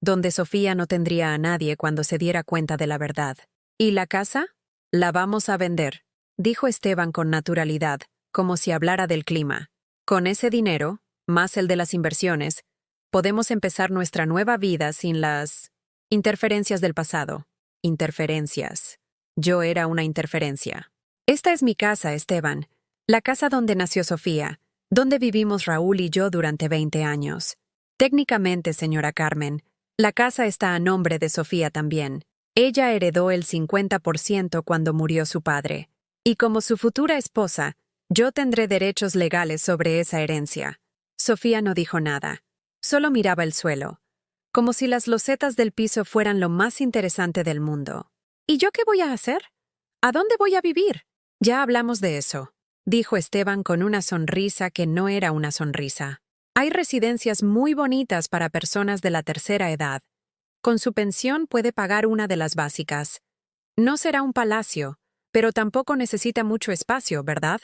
Donde Sofía no tendría a nadie cuando se diera cuenta de la verdad. ¿Y la casa? La vamos a vender, dijo Esteban con naturalidad, como si hablara del clima. Con ese dinero, más el de las inversiones, podemos empezar nuestra nueva vida sin las interferencias del pasado. Interferencias. Yo era una interferencia. Esta es mi casa, Esteban. La casa donde nació Sofía, donde vivimos Raúl y yo durante 20 años. Técnicamente, señora Carmen, la casa está a nombre de Sofía también. Ella heredó el 50% cuando murió su padre. Y como su futura esposa, yo tendré derechos legales sobre esa herencia. Sofía no dijo nada. Solo miraba el suelo, como si las losetas del piso fueran lo más interesante del mundo. ¿Y yo qué voy a hacer? ¿A dónde voy a vivir? Ya hablamos de eso, dijo Esteban con una sonrisa que no era una sonrisa. Hay residencias muy bonitas para personas de la tercera edad. Con su pensión puede pagar una de las básicas. No será un palacio, pero tampoco necesita mucho espacio, ¿verdad?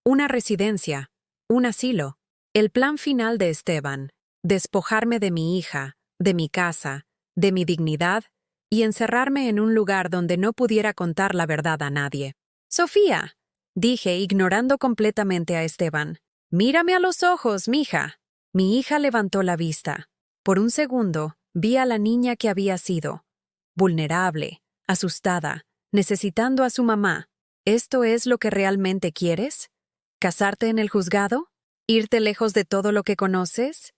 Una residencia, un asilo. El plan final de Esteban: despojarme de mi hija, de mi casa, de mi dignidad y encerrarme en un lugar donde no pudiera contar la verdad a nadie. Sofía, dije ignorando completamente a Esteban. Mírame a los ojos, mija. Mi hija levantó la vista. Por un segundo, vi a la niña que había sido. Vulnerable, asustada, necesitando a su mamá. ¿Esto es lo que realmente quieres? ¿Casarte en el juzgado? ¿Irte lejos de todo lo que conoces?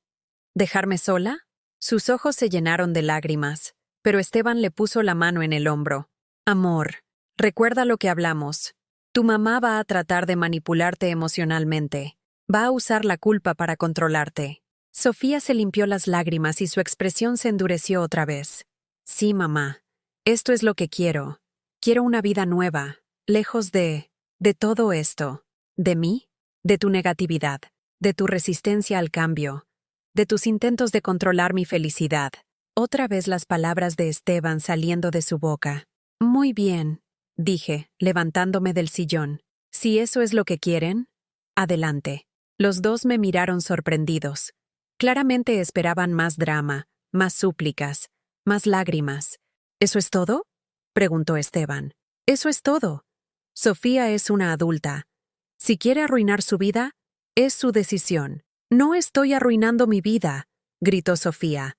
¿Dejarme sola? Sus ojos se llenaron de lágrimas, pero Esteban le puso la mano en el hombro. Amor, recuerda lo que hablamos. Tu mamá va a tratar de manipularte emocionalmente. Va a usar la culpa para controlarte. Sofía se limpió las lágrimas y su expresión se endureció otra vez. Sí, mamá. Esto es lo que quiero. Quiero una vida nueva, lejos de todo esto. ¿De mí? De tu negatividad, de tu resistencia al cambio, de tus intentos de controlar mi felicidad. Otra vez las palabras de Esteban saliendo de su boca. Muy bien, dije, levantándome del sillón. Si eso es lo que quieren, adelante. Los dos me miraron sorprendidos. Claramente esperaban más drama, más súplicas, más lágrimas. ¿Eso es todo?, preguntó Esteban. Eso es todo. Sofía es una adulta. Si quiere arruinar su vida, es su decisión. No estoy arruinando mi vida, gritó Sofía.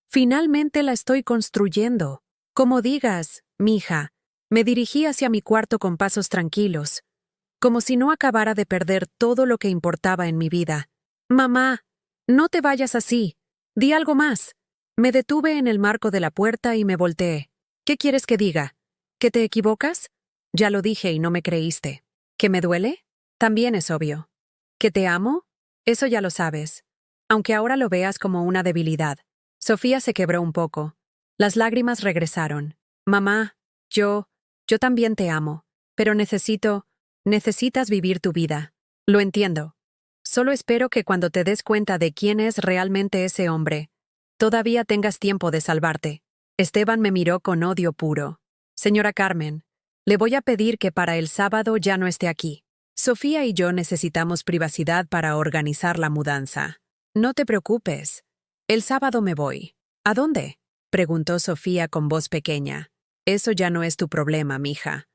Finalmente la estoy construyendo. Como digas, mija. Me dirigí hacia mi cuarto con pasos tranquilos, como si no acabara de perder todo lo que importaba en mi vida. Mamá, no te vayas así. Di algo más. Me detuve en el marco de la puerta y me volteé. ¿Qué quieres que diga? ¿Que te equivocas? Ya lo dije y no me creíste. ¿Que me duele? También es obvio. ¿Que te amo? Eso ya lo sabes. Aunque ahora lo veas como una debilidad. Sofía se quebró un poco. Las lágrimas regresaron. Mamá, yo también te amo. Pero necesitas vivir tu vida. Lo entiendo. Solo espero que cuando te des cuenta de quién es realmente ese hombre, todavía tengas tiempo de salvarte. Esteban me miró con odio puro. Señora Carmen, le voy a pedir que para el sábado ya no esté aquí. Sofía y yo necesitamos privacidad para organizar la mudanza. No te preocupes. El sábado me voy. ¿A dónde?, preguntó Sofía con voz pequeña. Eso ya no es tu problema, mija.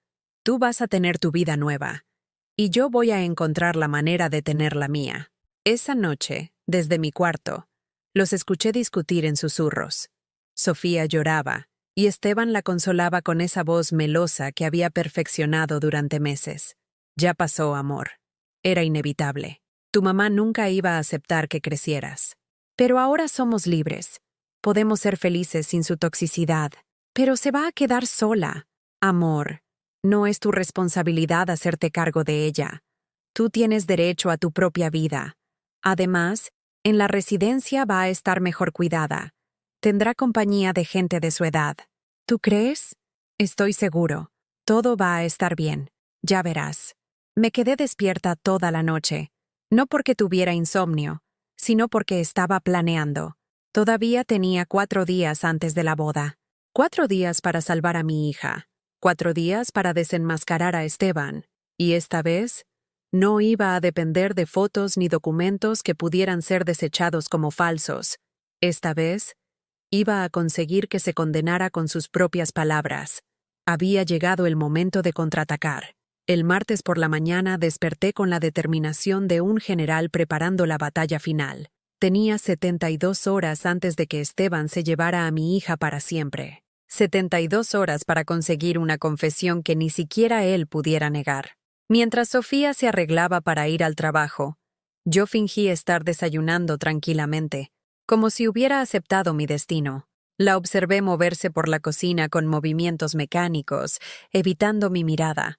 Tú vas a tener tu vida nueva. Y yo voy a encontrar la manera de tener la mía. Esa noche, desde mi cuarto, los escuché discutir en susurros. Sofía lloraba, y Esteban la consolaba con esa voz melosa que había perfeccionado durante meses. Ya pasó, amor. Era inevitable. Tu mamá nunca iba a aceptar que crecieras. Pero ahora somos libres. Podemos ser felices sin su toxicidad. Pero se va a quedar sola. Amor, no es tu responsabilidad hacerte cargo de ella. Tú tienes derecho a tu propia vida. Además, en la residencia va a estar mejor cuidada. Tendrá compañía de gente de su edad. ¿Tú crees? Estoy seguro. Todo va a estar bien. Ya verás. Me quedé despierta toda la noche. No porque tuviera insomnio, sino porque estaba planeando. Todavía tenía 4 días antes de la boda. 4 días para salvar a mi hija. 4 días para desenmascarar a Esteban. Y esta vez, no iba a depender de fotos ni documentos que pudieran ser desechados como falsos. Esta vez, iba a conseguir que se condenara con sus propias palabras. Había llegado el momento de contraatacar. El martes por la mañana desperté con la determinación de un general preparando la batalla final. Tenía 72 horas antes de que Esteban se llevara a mi hija para siempre. 72 horas para conseguir una confesión que ni siquiera él pudiera negar. Mientras Sofía se arreglaba para ir al trabajo, yo fingí estar desayunando tranquilamente, como si hubiera aceptado mi destino. La observé moverse por la cocina con movimientos mecánicos, evitando mi mirada.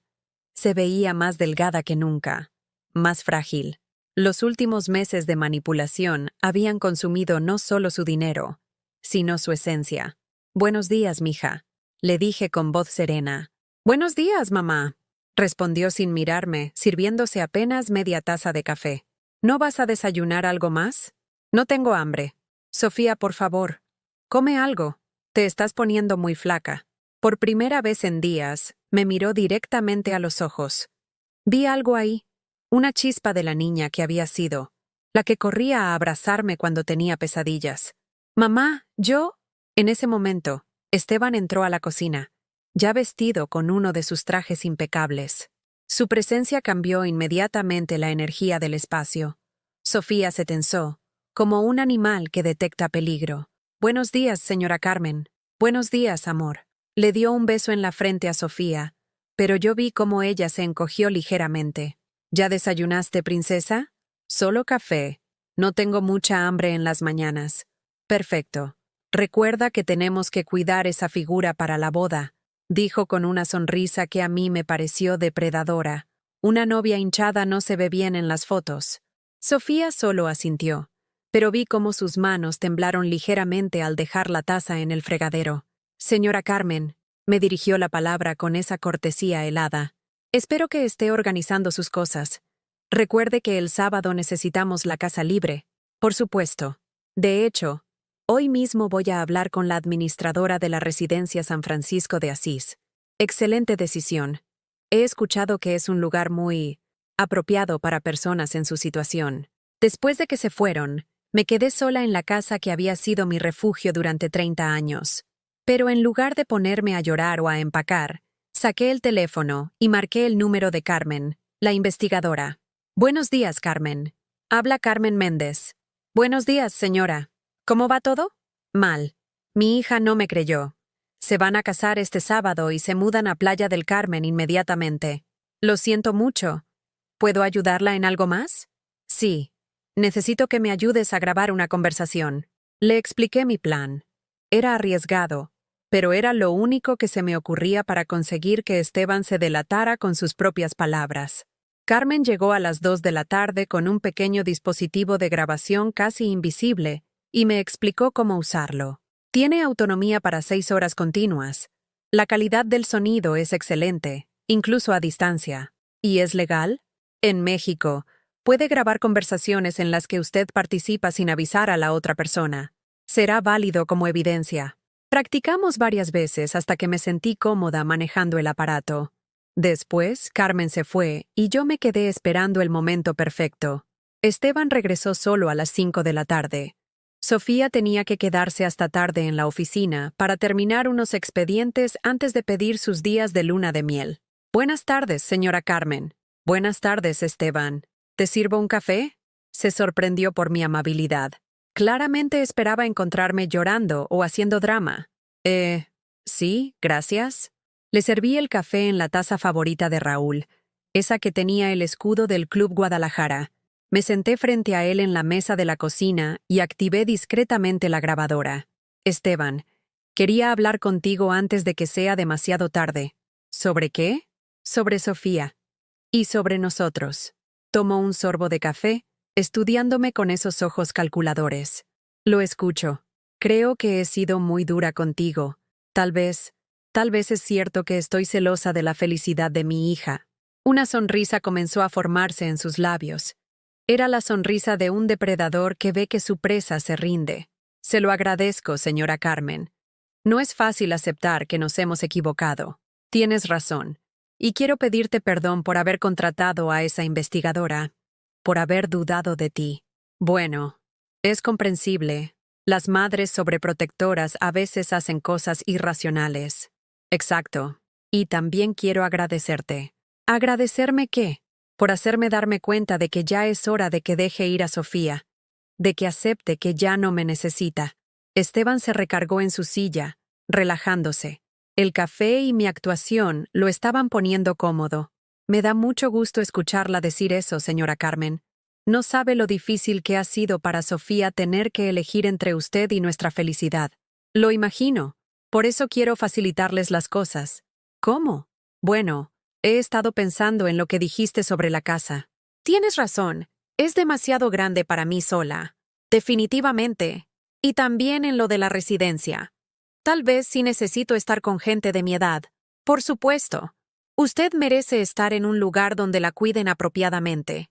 Se veía más delgada que nunca, más frágil. Los últimos meses de manipulación habían consumido no solo su dinero, sino su esencia. «Buenos días, mija», le dije con voz serena. «Buenos días, mamá», respondió sin mirarme, sirviéndose apenas media taza de café. «¿No vas a desayunar algo más?» «No tengo hambre». «Sofía, por favor, come algo. Te estás poniendo muy flaca». Por primera vez en días, me miró directamente a los ojos. Vi algo ahí, una chispa de la niña que había sido, la que corría a abrazarme cuando tenía pesadillas. «Mamá, yo...» En ese momento, Esteban entró a la cocina, ya vestido con uno de sus trajes impecables. Su presencia cambió inmediatamente la energía del espacio. Sofía se tensó, como un animal que detecta peligro. «Buenos días, señora Carmen». «Buenos días, amor». Le dio un beso en la frente a Sofía, pero yo vi cómo ella se encogió ligeramente. «¿Ya desayunaste, princesa?» «Solo café. No tengo mucha hambre en las mañanas». «Perfecto. Recuerda que tenemos que cuidar esa figura para la boda», dijo con una sonrisa que a mí me pareció depredadora. «Una novia hinchada no se ve bien en las fotos». Sofía solo asintió, pero vi cómo sus manos temblaron ligeramente al dejar la taza en el fregadero. «Señora Carmen», me dirigió la palabra con esa cortesía helada. «Espero que esté organizando sus cosas. Recuerde que el sábado necesitamos la casa libre». «Por supuesto. De hecho, hoy mismo voy a hablar con la administradora de la residencia San Francisco de Asís». «Excelente decisión. He escuchado que es un lugar muy apropiado para personas en su situación». Después de que se fueron, me quedé sola en la casa que había sido mi refugio durante 30 años. Pero en lugar de ponerme a llorar o a empacar, saqué el teléfono y marqué el número de Carmen, la investigadora. «Buenos días, Carmen». Habla Carmen Méndez. «Buenos días, señora. ¿Cómo va todo?» «Mal. Mi hija no me creyó. Se van a casar este sábado y se mudan a Playa del Carmen inmediatamente. Lo siento mucho. ¿Puedo ayudarla en algo más?» «Sí. Necesito que me ayudes a grabar una conversación». Le expliqué mi plan. Era arriesgado, pero era lo único que se me ocurría para conseguir que Esteban se delatara con sus propias palabras. Carmen llegó a las 2 de la tarde con un pequeño dispositivo de grabación casi invisible y me explicó cómo usarlo. Tiene autonomía para 6 horas continuas. La calidad del sonido es excelente, incluso a distancia. ¿Y es legal? En México, puede grabar conversaciones en las que usted participa sin avisar a la otra persona. Será válido como evidencia. Practicamos varias veces hasta que me sentí cómoda manejando el aparato. Después, Carmen se fue y yo me quedé esperando el momento perfecto. Esteban regresó solo a las 5 de la tarde. Sofía tenía que quedarse hasta tarde en la oficina para terminar unos expedientes antes de pedir sus días de luna de miel. «Buenas tardes, señora Carmen». «Buenas tardes, Esteban. ¿Te sirvo un café?» Se sorprendió por mi amabilidad. Claramente esperaba encontrarme llorando o haciendo drama. Sí, gracias». Le serví el café en la taza favorita de Raúl, esa que tenía el escudo del Club Guadalajara. Me senté frente a él en la mesa de la cocina y activé discretamente la grabadora. «Esteban, quería hablar contigo antes de que sea demasiado tarde». «¿Sobre qué?» «Sobre Sofía. Y sobre nosotros». Tomó un sorbo de café, estudiándome con esos ojos calculadores. «Lo escucho. Creo que he sido muy dura contigo. Tal vez es cierto que estoy celosa de la felicidad de mi hija». Una sonrisa comenzó a formarse en sus labios. Era la sonrisa de un depredador que ve que su presa se rinde. Se lo agradezco, señora Carmen. No es fácil aceptar que nos hemos equivocado. Tienes razón. Y quiero pedirte perdón por haber contratado a esa investigadora, por haber dudado de ti. Bueno, es comprensible. Las madres sobreprotectoras a veces hacen cosas irracionales. Exacto. Y también quiero agradecerte. ¿Agradecerme qué? Por hacerme darme cuenta de que ya es hora de que deje ir a Sofía, de que acepte que ya no me necesita. Esteban se recargó en su silla, relajándose. El café y mi actuación lo estaban poniendo cómodo. Me da mucho gusto escucharla decir eso, señora Carmen. No sabe lo difícil que ha sido para Sofía tener que elegir entre usted y nuestra felicidad. Lo imagino. Por eso quiero facilitarles las cosas. ¿Cómo? Bueno, he estado pensando en lo que dijiste sobre la casa. Tienes razón. Es demasiado grande para mí sola. Definitivamente. Y también en lo de la residencia. Tal vez sí necesito estar con gente de mi edad. Por supuesto. Usted merece estar en un lugar donde la cuiden apropiadamente.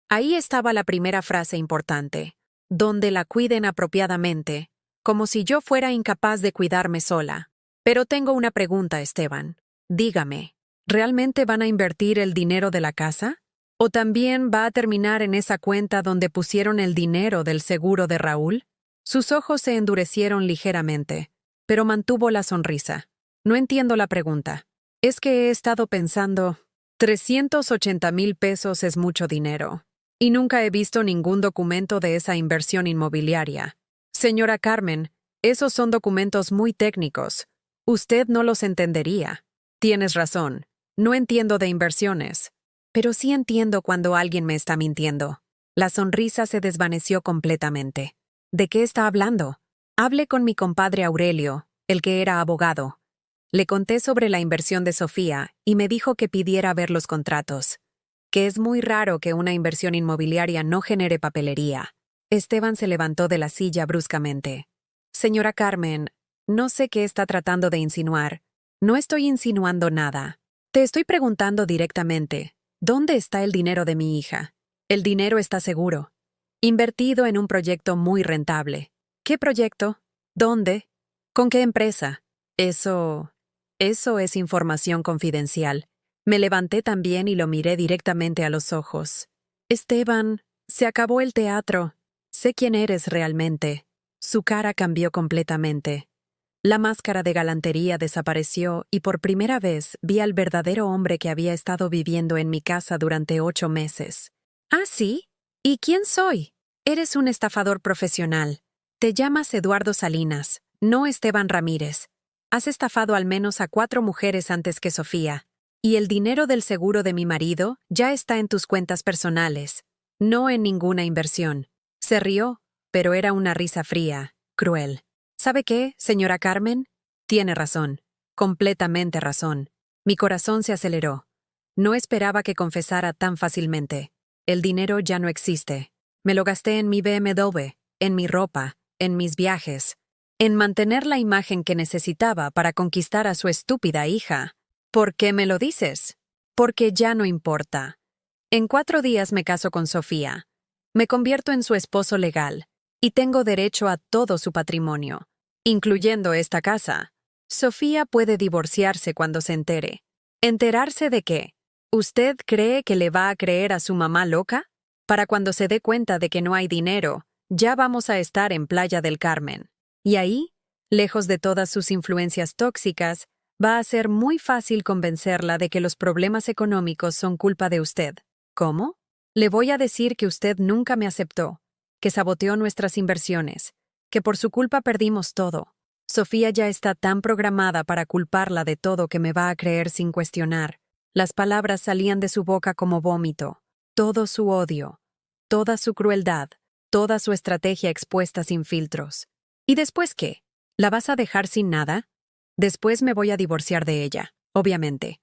Ahí estaba la primera frase importante. Donde la cuiden apropiadamente. Como si yo fuera incapaz de cuidarme sola. Pero tengo una pregunta, Esteban. Dígame, ¿realmente van a invertir el dinero de la casa? ¿O también va a terminar en esa cuenta donde pusieron el dinero del seguro de Raúl? Sus ojos se endurecieron ligeramente, pero mantuvo la sonrisa. No entiendo la pregunta. Es que he estado pensando, 380,000 pesos es mucho dinero. Y nunca he visto ningún documento de esa inversión inmobiliaria. Señora Carmen, esos son documentos muy técnicos. Usted no los entendería. Tienes razón. No entiendo de inversiones. Pero sí entiendo cuando alguien me está mintiendo. La sonrisa se desvaneció completamente. ¿De qué está hablando? Hablé con mi compadre Aurelio, el que era abogado. Le conté sobre la inversión de Sofía y me dijo que pidiera ver los contratos. Que es muy raro que una inversión inmobiliaria no genere papelería. Esteban se levantó de la silla bruscamente. Señora Carmen, no sé qué está tratando de insinuar. No estoy insinuando nada. Te estoy preguntando directamente, ¿dónde está el dinero de mi hija? El dinero está seguro. Invertido en un proyecto muy rentable. ¿Qué proyecto? ¿Dónde? ¿Con qué empresa? Eso es información confidencial. Me levanté también y lo miré directamente a los ojos. Esteban, se acabó el teatro. Sé quién eres realmente. Su cara cambió completamente. La máscara de galantería desapareció y por primera vez vi al verdadero hombre que había estado viviendo en mi casa durante 8 meses. ¿Ah, sí? ¿Y quién soy? Eres un estafador profesional. Te llamas Eduardo Salinas, no Esteban Ramírez. Has estafado al menos a 4 mujeres antes que Sofía. Y el dinero del seguro de mi marido ya está en tus cuentas personales, no en ninguna inversión. Se rió, pero era una risa fría, cruel. ¿Sabe qué, señora Carmen? Tiene razón, completamente razón. Mi corazón se aceleró. No esperaba que confesara tan fácilmente. El dinero ya no existe. Me lo gasté en mi BMW, en mi ropa, en mis viajes, en mantener la imagen que necesitaba para conquistar a su estúpida hija. ¿Por qué me lo dices? Porque ya no importa. En 4 días me caso con Sofía. Me convierto en su esposo legal y tengo derecho a todo su patrimonio, incluyendo esta casa. Sofía puede divorciarse cuando se entere. ¿Enterarse de qué? ¿Usted cree que le va a creer a su mamá loca? Para cuando se dé cuenta de que no hay dinero, ya vamos a estar en Playa del Carmen. Y ahí, lejos de todas sus influencias tóxicas, va a ser muy fácil convencerla de que los problemas económicos son culpa de usted. ¿Cómo? Le voy a decir que usted nunca me aceptó, que saboteó nuestras inversiones, que por su culpa perdimos todo. Sofía ya está tan programada para culparla de todo que me va a creer sin cuestionar. Las palabras salían de su boca como vómito. Todo su odio, toda su crueldad, toda su estrategia expuesta sin filtros. ¿Y después qué? ¿La vas a dejar sin nada? Después me voy a divorciar de ella, obviamente.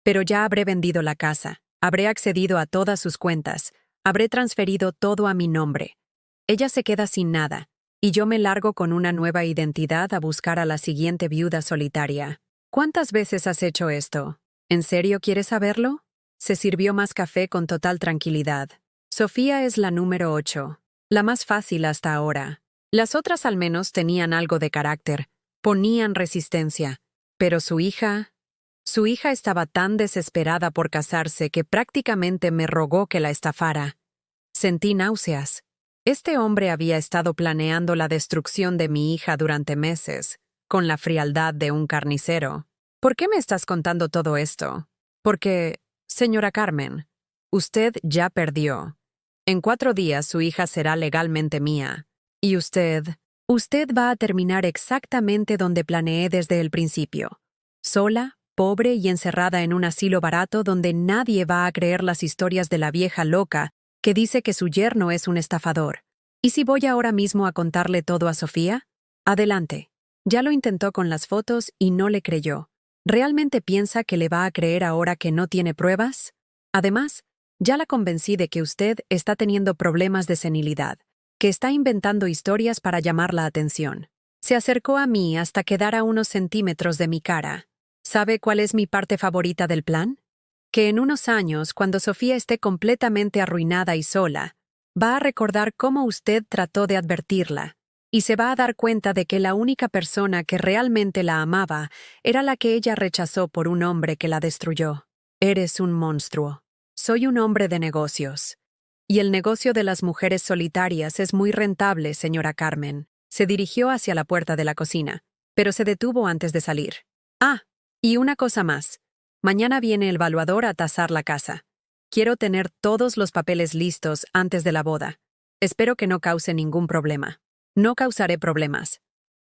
Pero ya habré vendido la casa, habré accedido a todas sus cuentas, habré transferido todo a mi nombre. Ella se queda sin nada, y yo me largo con una nueva identidad a buscar a la siguiente viuda solitaria. ¿Cuántas veces has hecho esto? ¿En serio quieres saberlo? Se sirvió más café con total tranquilidad. Sofía es la número 8, la más fácil hasta ahora. Las otras al menos tenían algo de carácter, ponían resistencia, pero su hija estaba tan desesperada por casarse que prácticamente me rogó que la estafara. Sentí náuseas. Este hombre había estado planeando la destrucción de mi hija durante meses, con la frialdad de un carnicero. ¿Por qué me estás contando todo esto? Porque, señora Carmen, usted ya perdió. En 4 días su hija será legalmente mía. Y usted va a terminar exactamente donde planeé desde el principio. Sola, pobre y encerrada en un asilo barato donde nadie va a creer las historias de la vieja loca que dice que su yerno es un estafador. ¿Y si voy ahora mismo a contarle todo a Sofía? Adelante. Ya lo intentó con las fotos y no le creyó. ¿Realmente piensa que le va a creer ahora que no tiene pruebas? Además, ya la convencí de que usted está teniendo problemas de senilidad, que está inventando historias para llamar la atención. Se acercó a mí hasta quedar a unos centímetros de mi cara. ¿Sabe cuál es mi parte favorita del plan? Que en unos años, cuando Sofía esté completamente arruinada y sola, va a recordar cómo usted trató de advertirla, y se va a dar cuenta de que la única persona que realmente la amaba era la que ella rechazó por un hombre que la destruyó. Eres un monstruo. Soy un hombre de negocios. Y el negocio de las mujeres solitarias es muy rentable, señora Carmen. Se dirigió hacia la puerta de la cocina, pero se detuvo antes de salir. Ah, y una cosa más. Mañana viene el valuador a tasar la casa. Quiero tener todos los papeles listos antes de la boda. Espero que no cause ningún problema. No causaré problemas.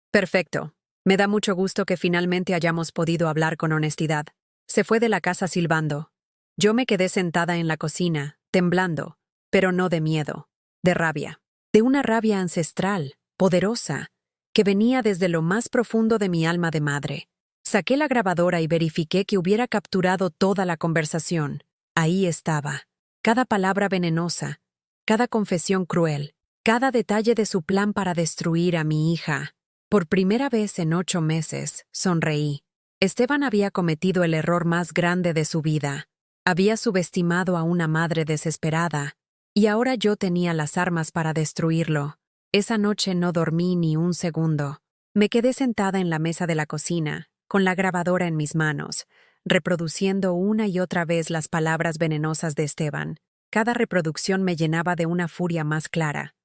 Perfecto. Me da mucho gusto que finalmente hayamos podido hablar con honestidad. Se fue de la casa silbando. Yo me quedé sentada en la cocina, temblando, pero no de miedo, de rabia. De una rabia ancestral, poderosa, que venía desde lo más profundo de mi alma de madre. Saqué la grabadora y verifiqué que hubiera capturado toda la conversación. Ahí estaba. Cada palabra venenosa, cada confesión cruel, cada detalle de su plan para destruir a mi hija. Por primera vez en 8 meses, sonreí. Esteban había cometido el error más grande de su vida. Había subestimado a una madre desesperada, y ahora yo tenía las armas para destruirlo. Esa noche no dormí ni un segundo. Me quedé sentada en la mesa de la cocina, con la grabadora en mis manos, reproduciendo una y otra vez las palabras venenosas de Esteban. Cada reproducción me llenaba de una furia más clara,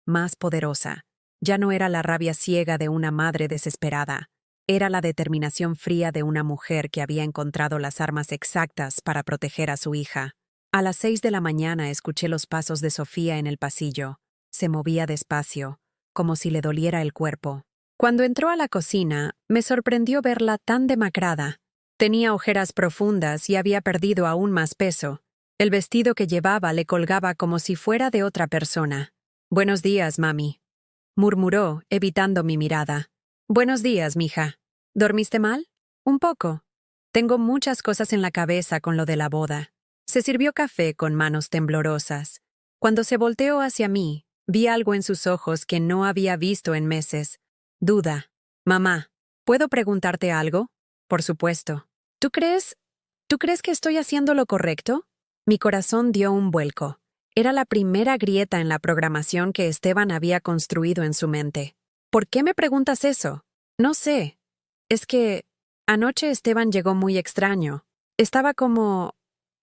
más poderosa. Ya no era la rabia ciega de una madre desesperada. Era la determinación fría de una mujer que había encontrado las armas exactas para proteger a su hija. A las 6 de la mañana escuché los pasos de Sofía en el pasillo. Se movía despacio, como si le doliera el cuerpo. Cuando entró a la cocina, me sorprendió verla tan demacrada. Tenía ojeras profundas y había perdido aún más peso. El vestido que llevaba le colgaba como si fuera de otra persona. «Buenos días, mami», murmuró, evitando mi mirada. «Buenos días, mija. ¿Dormiste mal?» «Un poco. Tengo muchas cosas en la cabeza con lo de la boda». Se sirvió café con manos temblorosas. Cuando se volteó hacia mí, vi algo en sus ojos que no había visto en meses. Duda. «Mamá, ¿puedo preguntarte algo?» «Por supuesto». ¿Tú crees que estoy haciendo lo correcto?» Mi corazón dio un vuelco. Era la primera grieta en la programación que Esteban había construido en su mente. «¿Por qué me preguntas eso?» «No sé. Es que anoche Esteban llegó muy extraño. Estaba como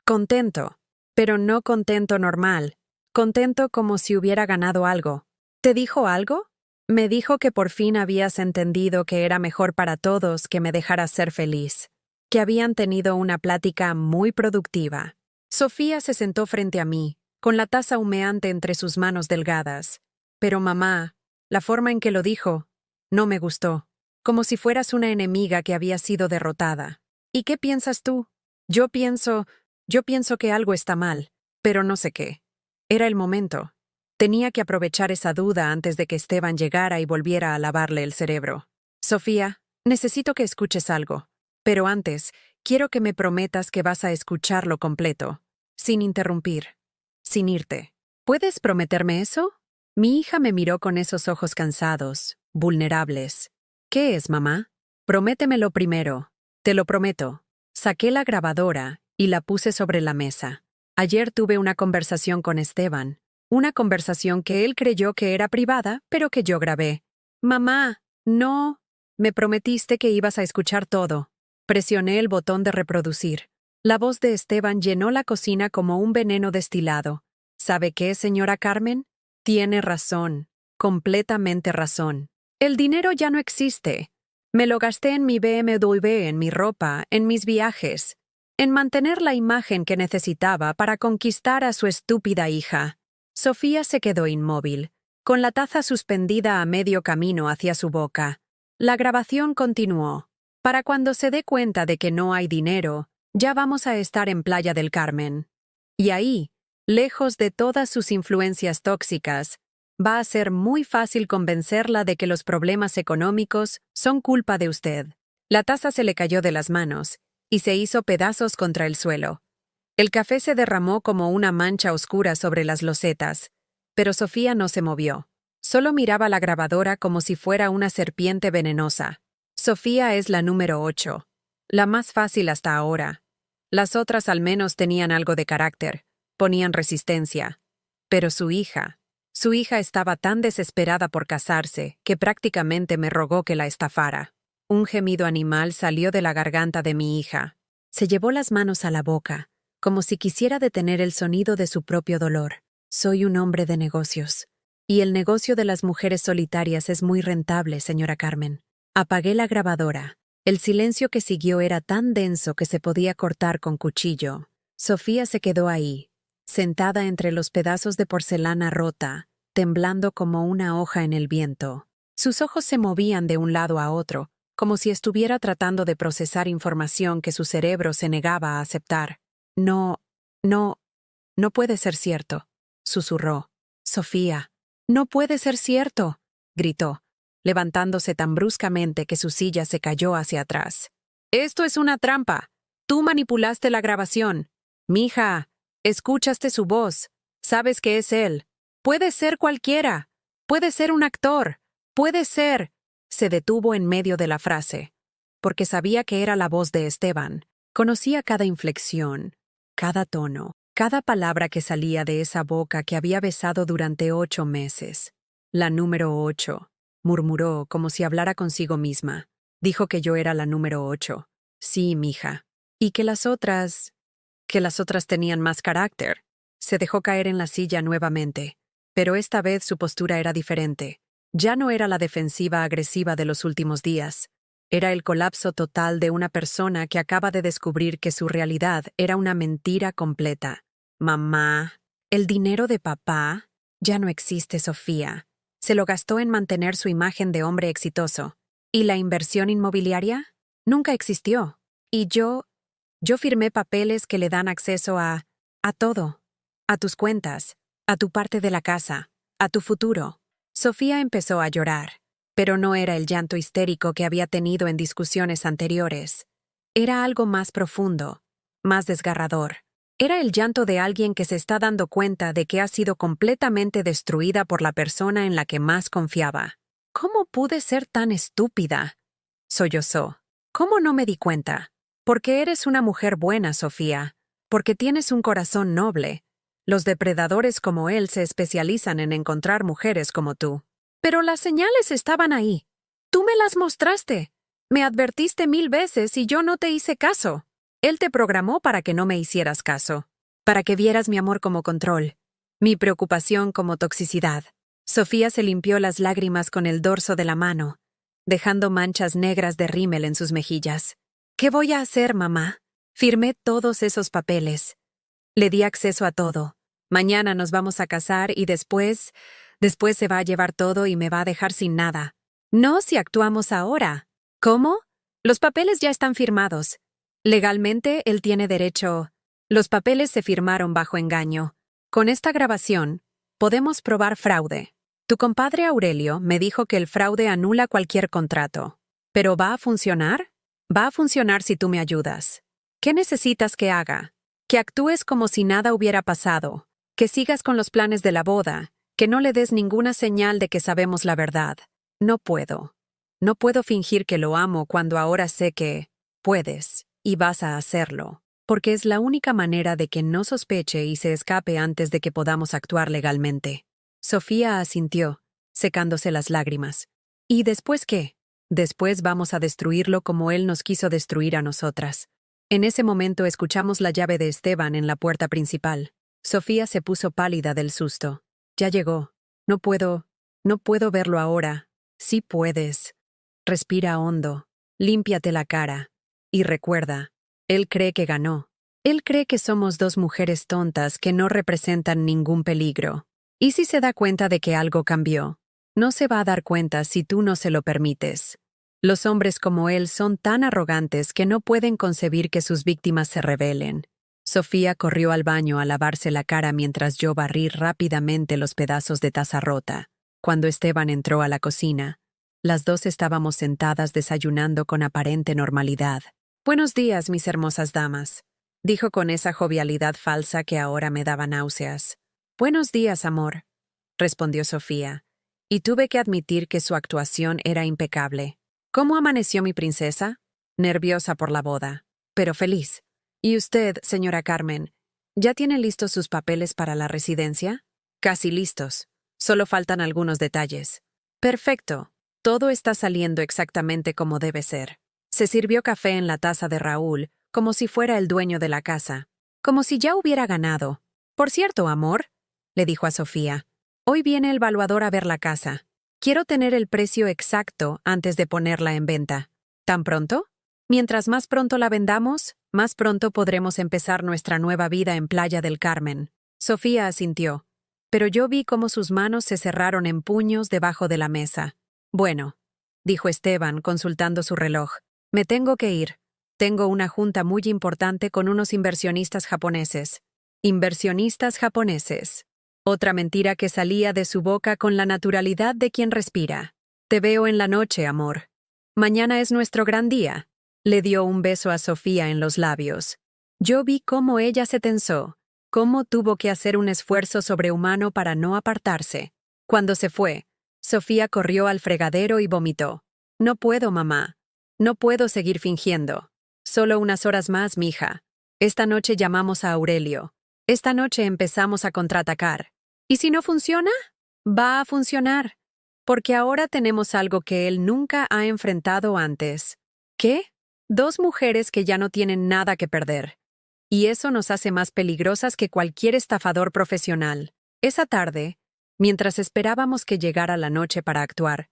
contento, pero no contento normal. Contento como si hubiera ganado algo». «¿Te dijo algo?» «Me dijo que por fin habías entendido que era mejor para todos que me dejaras ser feliz. Que habían tenido una plática muy productiva». Sofía se sentó frente a mí, con la taza humeante entre sus manos delgadas. «Pero mamá, la forma en que lo dijo, no me gustó. Como si fueras una enemiga que había sido derrotada. ¿Y qué piensas tú?» Yo pienso que algo está mal, pero no sé qué. Era el momento. Tenía que aprovechar esa duda antes de que Esteban llegara y volviera a lavarle el cerebro. «Sofía, necesito que escuches algo. Pero antes, quiero que me prometas que vas a escucharlo completo, sin interrumpir, sin irte. ¿Puedes prometerme eso?» Mi hija me miró con esos ojos cansados, vulnerables. «¿Qué es, mamá?» «Prométemelo primero. Te lo prometo». Saqué la grabadora y la puse sobre la mesa. Ayer tuve una conversación con Esteban. Una conversación que él creyó que era privada, pero que yo grabé. Mamá, no. Me prometiste que ibas a escuchar todo. Presioné el botón de reproducir. La voz de Esteban llenó la cocina como un veneno destilado. ¿Sabe qué, señora Carmen? Tiene razón. Completamente razón. El dinero ya no existe. Me lo gasté en mi BMW, en mi ropa, en mis viajes, en mantener la imagen que necesitaba para conquistar a su estúpida hija. Sofía se quedó inmóvil, con la taza suspendida a medio camino hacia su boca. La grabación continuó. Para cuando se dé cuenta de que no hay dinero, ya vamos a estar en Playa del Carmen. Y ahí, lejos de todas sus influencias tóxicas, va a ser muy fácil convencerla de que los problemas económicos son culpa de usted. La taza se le cayó de las manos y se hizo pedazos contra el suelo. El café se derramó como una mancha oscura sobre las losetas, pero Sofía no se movió. Solo miraba la grabadora como si fuera una serpiente venenosa. Sofía es la número 8, la más fácil hasta ahora. Las otras al menos tenían algo de carácter, ponían resistencia. Pero su hija estaba tan desesperada por casarse que prácticamente me rogó que la estafara. Un gemido animal salió de la garganta de mi hija. Se llevó las manos a la boca, como si quisiera detener el sonido de su propio dolor. Soy un hombre de negocios. Y el negocio de las mujeres solitarias es muy rentable, señora Carmen. Apagué la grabadora. El silencio que siguió era tan denso que se podía cortar con cuchillo. Sofía se quedó ahí, sentada entre los pedazos de porcelana rota, temblando como una hoja en el viento. Sus ojos se movían de un lado a otro, como si estuviera tratando de procesar información que su cerebro se negaba a aceptar. No puede ser cierto, susurró. Sofía, no puede ser cierto, gritó, levantándose tan bruscamente que su silla se cayó hacia atrás. Esto es una trampa. Tú manipulaste la grabación. Mija, escuchaste su voz. Sabes que es él. Puede ser cualquiera. Puede ser un actor. Puede ser. Se detuvo en medio de la frase, porque sabía que era la voz de Esteban. Conocía cada inflexión, cada tono, cada palabra que salía de esa boca que había besado durante 8 meses. La número 8, murmuró como si hablara consigo misma. Dijo que yo era la número 8. Sí, mija. Y que las otras tenían más carácter. Se dejó caer en la silla nuevamente, pero esta vez su postura era diferente. Ya no era la defensiva agresiva de los últimos días. Era el colapso total de una persona que acaba de descubrir que su realidad era una mentira completa. Mamá, el dinero de papá ya no existe, Sofía. Se lo gastó en mantener su imagen de hombre exitoso. ¿Y la inversión inmobiliaria? Nunca existió. Y yo firmé papeles que le dan acceso a todo. A tus cuentas, a tu parte de la casa, a tu futuro. Sofía empezó a llorar, pero no era el llanto histérico que había tenido en discusiones anteriores. Era algo más profundo, más desgarrador. Era el llanto de alguien que se está dando cuenta de que ha sido completamente destruida por la persona en la que más confiaba. ¿Cómo pude ser tan estúpida? Sollozó. ¿Cómo no me di cuenta? Porque eres una mujer buena, Sofía. Porque tienes un corazón noble. Los depredadores como él se especializan en encontrar mujeres como tú. Pero las señales estaban ahí. Tú me las mostraste. Me advertiste 1000 veces y yo no te hice caso. Él te programó para que no me hicieras caso. Para que vieras mi amor como control. Mi preocupación como toxicidad. Sofía se limpió las lágrimas con el dorso de la mano, dejando manchas negras de rímel en sus mejillas. ¿Qué voy a hacer, mamá? Firmé todos esos papeles. Le di acceso a todo. Mañana nos vamos a casar y después se va a llevar todo y me va a dejar sin nada. No si actuamos ahora. ¿Cómo? Los papeles ya están firmados. Legalmente, él tiene derecho. Los papeles se firmaron bajo engaño. Con esta grabación, podemos probar fraude. Tu compadre Aurelio me dijo que el fraude anula cualquier contrato. ¿Pero va a funcionar? Va a funcionar si tú me ayudas. ¿Qué necesitas que haga? Que actúes como si nada hubiera pasado. Que sigas con los planes de la boda, que no le des ninguna señal de que sabemos la verdad. No puedo. No puedo fingir que lo amo cuando ahora sé que puedes y vas a hacerlo. porque es la única manera de que no sospeche y se escape antes de que podamos actuar legalmente. Sofía asintió, secándose las lágrimas. ¿Y después qué? Después vamos a destruirlo como él nos quiso destruir a nosotras. En ese momento escuchamos la llave de Esteban en la puerta principal. Sofía se puso pálida del susto. Ya llegó. No puedo verlo ahora. Sí puedes. Respira hondo. Límpiate la cara. Y recuerda, él cree que ganó. Él cree que somos dos mujeres tontas que no representan ningún peligro. ¿Y si se da cuenta de que algo cambió? No se va a dar cuenta si tú no se lo permites. Los hombres como él son tan arrogantes que no pueden concebir que sus víctimas se rebelen. Sofía corrió al baño a lavarse la cara mientras yo barrí rápidamente los pedazos de taza rota. Cuando Esteban entró a la cocina, las dos estábamos sentadas desayunando con aparente normalidad. «Buenos días, mis hermosas damas», dijo con esa jovialidad falsa que ahora me daba náuseas. «Buenos días, amor», respondió Sofía, y tuve que admitir que su actuación era impecable. «¿Cómo amaneció mi princesa?» Nerviosa por la boda, pero feliz. «¿Y usted, señora Carmen, ya tiene listos sus papeles para la residencia?» «Casi listos. Solo faltan algunos detalles». «Perfecto. Todo está saliendo exactamente como debe ser». Se sirvió café en la taza de Raúl, como si fuera el dueño de la casa. Como si ya hubiera ganado. «Por cierto, amor», le dijo a Sofía, «hoy viene el valuador a ver la casa. Quiero tener el precio exacto antes de ponerla en venta». «¿Tan pronto?» «Mientras más pronto la vendamos, más pronto podremos empezar nuestra nueva vida en Playa del Carmen». Sofía asintió, pero yo vi cómo sus manos se cerraron en puños debajo de la mesa. «Bueno», dijo Esteban, consultando su reloj, «me tengo que ir. Tengo una junta muy importante con unos inversionistas japoneses». «Inversionistas japoneses». Otra mentira que salía de su boca con la naturalidad de quien respira. «Te veo en la noche, amor. Mañana es nuestro gran día». Le dio un beso a Sofía en los labios. Yo vi cómo ella se tensó, cómo tuvo que hacer un esfuerzo sobrehumano para no apartarse. Cuando se fue, Sofía corrió al fregadero y vomitó. «No puedo, mamá. No puedo seguir fingiendo. Solo unas horas más, mija. Esta noche llamamos a Aurelio. Esta noche empezamos a contraatacar. ¿Y si no funciona? Va a funcionar. Porque ahora tenemos algo que él nunca ha enfrentado antes». «¿Qué?» «Dos mujeres que ya no tienen nada que perder. Y eso nos hace más peligrosas que cualquier estafador profesional». Esa tarde, mientras esperábamos que llegara la noche para actuar,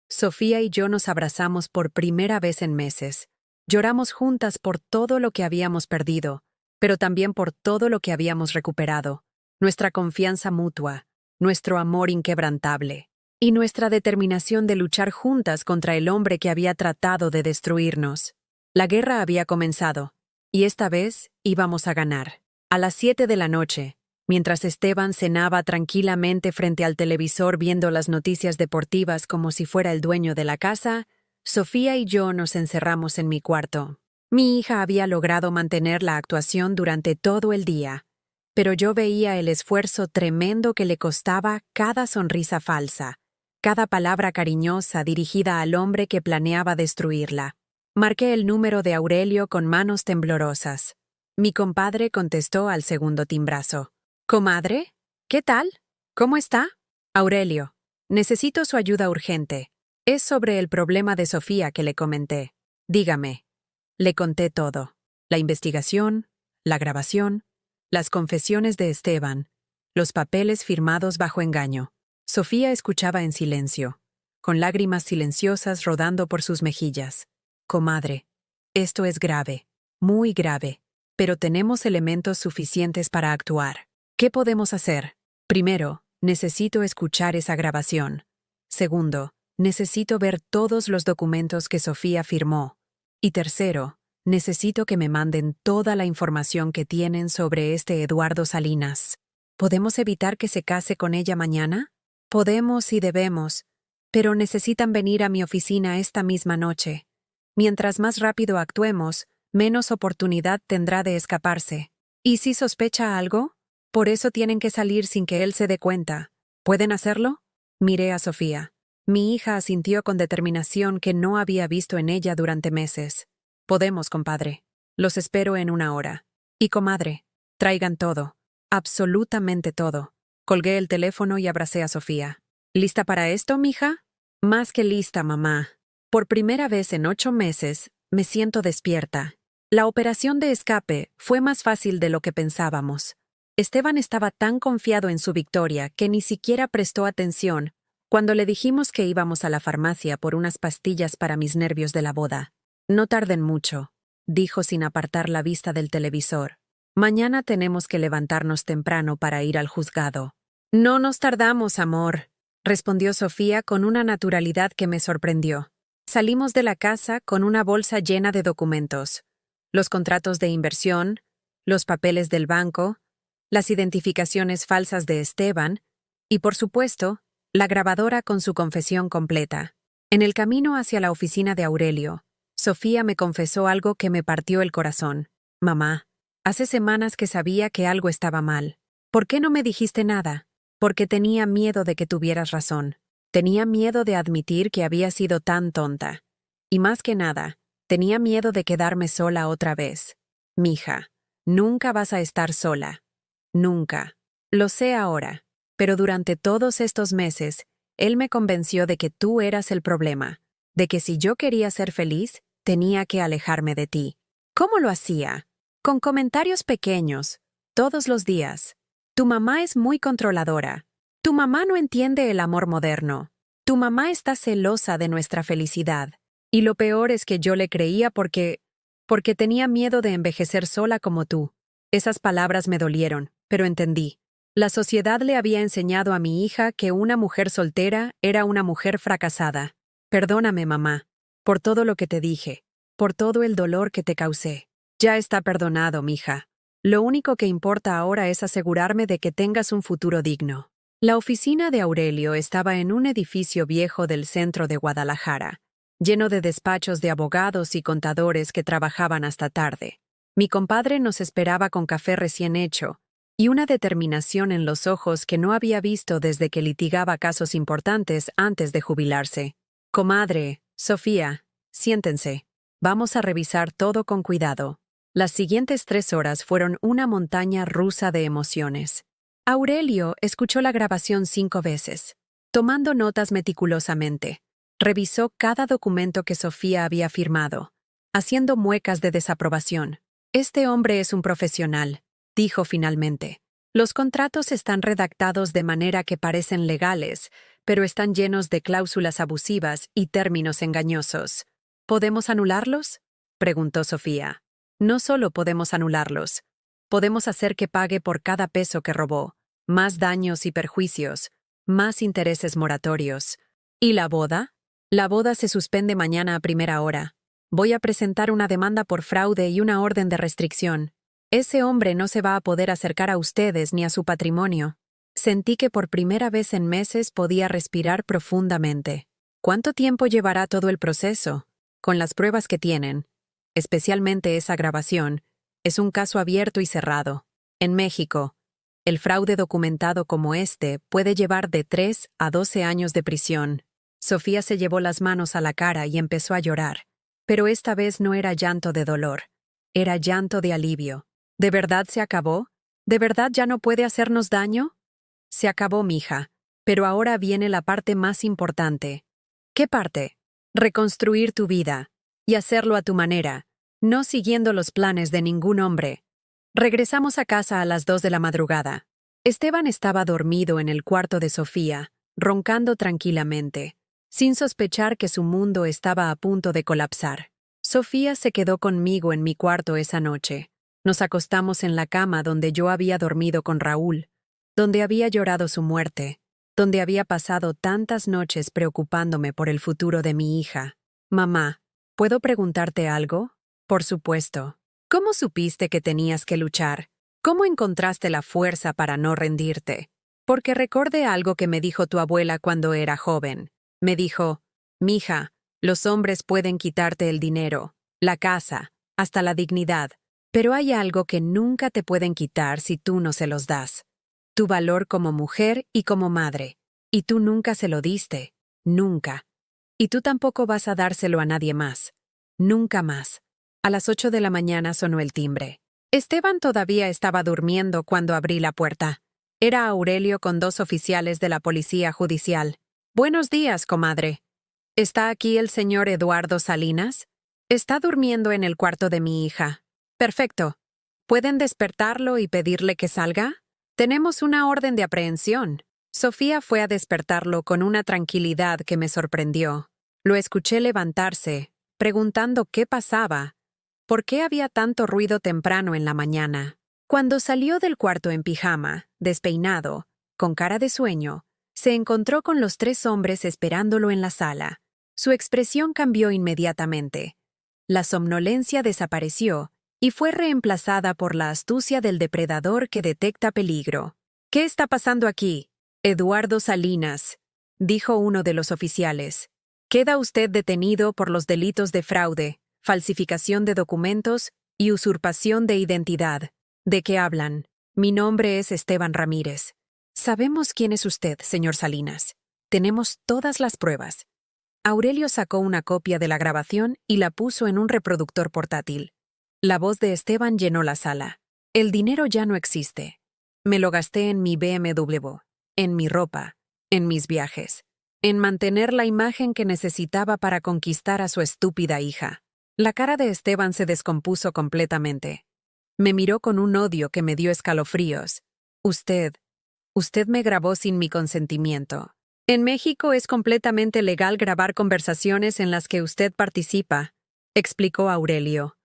Sofía y yo nos abrazamos por primera vez en meses. Lloramos juntas por todo lo que habíamos perdido, pero también por todo lo que habíamos recuperado. Nuestra confianza mutua, nuestro amor inquebrantable, y nuestra determinación de luchar juntas contra el hombre que había tratado de destruirnos. La guerra había comenzado, y esta vez íbamos a ganar. A las 7 de la noche, mientras Esteban cenaba tranquilamente frente al televisor viendo las noticias deportivas como si fuera el dueño de la casa, Sofía y yo nos encerramos en mi cuarto. Mi hija había logrado mantener la actuación durante todo el día, pero yo veía el esfuerzo tremendo que le costaba cada sonrisa falsa, cada palabra cariñosa dirigida al hombre que planeaba destruirla. Marqué el número de Aurelio con manos temblorosas. Mi compadre contestó al segundo timbrazo. «¿Comadre? ¿Qué tal? ¿Cómo está?» «Aurelio, necesito su ayuda urgente. Es sobre el problema de Sofía que le comenté. Dígame». Le conté todo. La investigación, la grabación, las confesiones de Esteban, los papeles firmados bajo engaño. Sofía escuchaba en silencio, con lágrimas silenciosas rodando por sus mejillas. «Comadre, esto es grave, muy grave, pero tenemos elementos suficientes para actuar. ¿Qué podemos hacer? Primero, necesito escuchar esa grabación. Segundo, necesito ver todos los documentos que Sofía firmó. Y tercero, necesito que me manden toda la información que tienen sobre este Eduardo Salinas. ¿Podemos evitar que se case con ella mañana? Podemos y debemos, pero necesitan venir a mi oficina esta misma noche. Mientras más rápido actuemos, menos oportunidad tendrá de escaparse. ¿Y si sospecha algo? Por eso tienen que salir sin que él se dé cuenta. ¿Pueden hacerlo?» Miré a Sofía. Mi hija asintió con determinación que no había visto en ella durante meses. «Podemos, compadre. Los espero en 1 hora». Y comadre, traigan todo, absolutamente todo. Colgué el teléfono y abracé a Sofía. ¿Lista para esto, mija? Más que lista, mamá. Por primera vez en 8 meses, me siento despierta. La operación de escape fue más fácil de lo que pensábamos. Esteban estaba tan confiado en su victoria que ni siquiera prestó atención cuando le dijimos que íbamos a la farmacia por unas pastillas para mis nervios de la boda. No tarden mucho, dijo sin apartar la vista del televisor. Mañana tenemos que levantarnos temprano para ir al juzgado. No nos tardamos, amor, respondió Sofía con una naturalidad que me sorprendió. Salimos de la casa con una bolsa llena de documentos. Los contratos de inversión, los papeles del banco, las identificaciones falsas de Esteban y, por supuesto, la grabadora con su confesión completa. En el camino hacia la oficina de Aurelio, Sofía me confesó algo que me partió el corazón. Mamá, hace semanas que sabía que algo estaba mal. ¿Por qué no me dijiste nada? Porque tenía miedo de que tuvieras razón. Tenía miedo de admitir que había sido tan tonta. Y más que nada, tenía miedo de quedarme sola otra vez. Mija, nunca vas a estar sola. Nunca. Lo sé ahora. Pero durante todos estos meses, él me convenció de que tú eras el problema. De que si yo quería ser feliz, tenía que alejarme de ti. ¿Cómo lo hacía? Con comentarios pequeños, todos los días. Tu mamá es muy controladora. Tu mamá no entiende el amor moderno. Tu mamá está celosa de nuestra felicidad. Y lo peor es que yo le creía porque tenía miedo de envejecer sola como tú. Esas palabras me dolieron, pero entendí. La sociedad le había enseñado a mi hija que una mujer soltera era una mujer fracasada. Perdóname, mamá, por todo lo que te dije, por todo el dolor que te causé. Ya está perdonado, mija. Lo único que importa ahora es asegurarme de que tengas un futuro digno. La oficina de Aurelio estaba en un edificio viejo del centro de Guadalajara, lleno de despachos de abogados y contadores que trabajaban hasta tarde. Mi compadre nos esperaba con café recién hecho y una determinación en los ojos que no había visto desde que litigaba casos importantes antes de jubilarse. Comadre, Sofía, siéntense. Vamos a revisar todo con cuidado. Las siguientes 3 horas fueron una montaña rusa de emociones. Aurelio escuchó la grabación 5 veces, tomando notas meticulosamente. Revisó cada documento que Sofía había firmado, haciendo muecas de desaprobación. Este hombre es un profesional, dijo finalmente. Los contratos están redactados de manera que parecen legales, pero están llenos de cláusulas abusivas y términos engañosos. ¿Podemos anularlos?, preguntó Sofía. No solo podemos anularlos, podemos hacer que pague por cada peso que robó, más daños y perjuicios, más intereses moratorios. ¿Y la boda? La boda se suspende mañana a primera hora. Voy a presentar una demanda por fraude y una orden de restricción. Ese hombre no se va a poder acercar a ustedes ni a su patrimonio. Sentí que por primera vez en meses podía respirar profundamente. ¿Cuánto tiempo llevará todo el proceso? Con las pruebas que tienen, especialmente esa grabación, es un caso abierto y cerrado. En México, el fraude documentado como este puede llevar de 3 a 12 años de prisión. Sofía se llevó las manos a la cara y empezó a llorar. Pero esta vez no era llanto de dolor, era llanto de alivio. ¿De verdad se acabó? ¿De verdad ya no puede hacernos daño? Se acabó, mija, pero ahora viene la parte más importante. ¿Qué parte? Reconstruir tu vida, y hacerlo a tu manera, no siguiendo los planes de ningún hombre. Regresamos a casa a las 2 de la madrugada. Esteban estaba dormido en el cuarto de Sofía, roncando tranquilamente, sin sospechar que su mundo estaba a punto de colapsar. Sofía se quedó conmigo en mi cuarto esa noche. Nos acostamos en la cama donde yo había dormido con Raúl, donde había llorado su muerte, donde había pasado tantas noches preocupándome por el futuro de mi hija. Mamá, ¿puedo preguntarte algo? Por supuesto. ¿Cómo supiste que tenías que luchar? ¿Cómo encontraste la fuerza para no rendirte? Porque recordé algo que me dijo tu abuela cuando era joven. Me dijo, mija, los hombres pueden quitarte el dinero, la casa, hasta la dignidad, pero hay algo que nunca te pueden quitar si tú no se los das. Tu valor como mujer y como madre. Y tú nunca se lo diste. Nunca. Y tú tampoco vas a dárselo a nadie más. Nunca más. A las 8 de la mañana sonó el timbre. Esteban todavía estaba durmiendo cuando abrí la puerta. Era Aurelio con 2 oficiales de la policía judicial. «Buenos días, comadre. ¿Está aquí el señor Eduardo Salinas? Está durmiendo en el cuarto de mi hija. Perfecto. ¿Pueden despertarlo y pedirle que salga? Tenemos una orden de aprehensión». Sofía fue a despertarlo con una tranquilidad que me sorprendió. Lo escuché levantarse, preguntando qué pasaba. ¿Por qué había tanto ruido temprano en la mañana? Cuando salió del cuarto en pijama, despeinado, con cara de sueño, se encontró con los 3 hombres esperándolo en la sala. Su expresión cambió inmediatamente. La somnolencia desapareció y fue reemplazada por la astucia del depredador que detecta peligro. «¿Qué está pasando aquí?» «Eduardo Salinas», dijo uno de los oficiales. «Queda usted detenido por los delitos de fraude, falsificación de documentos y usurpación de identidad». «¿De qué hablan?» «Mi nombre es Esteban Ramírez». «Sabemos quién es usted, señor Salinas. Tenemos todas las pruebas». Aurelio sacó una copia de la grabación y la puso en un reproductor portátil. La voz de Esteban llenó la sala. «El dinero ya no existe. Me lo gasté en mi BMW, en mi ropa, en mis viajes, en mantener la imagen que necesitaba para conquistar a su estúpida hija». La cara de Esteban se descompuso completamente. Me miró con un odio que me dio escalofríos. Usted me grabó sin mi consentimiento. En México es completamente legal grabar conversaciones en las que usted participa», explicó Aurelio.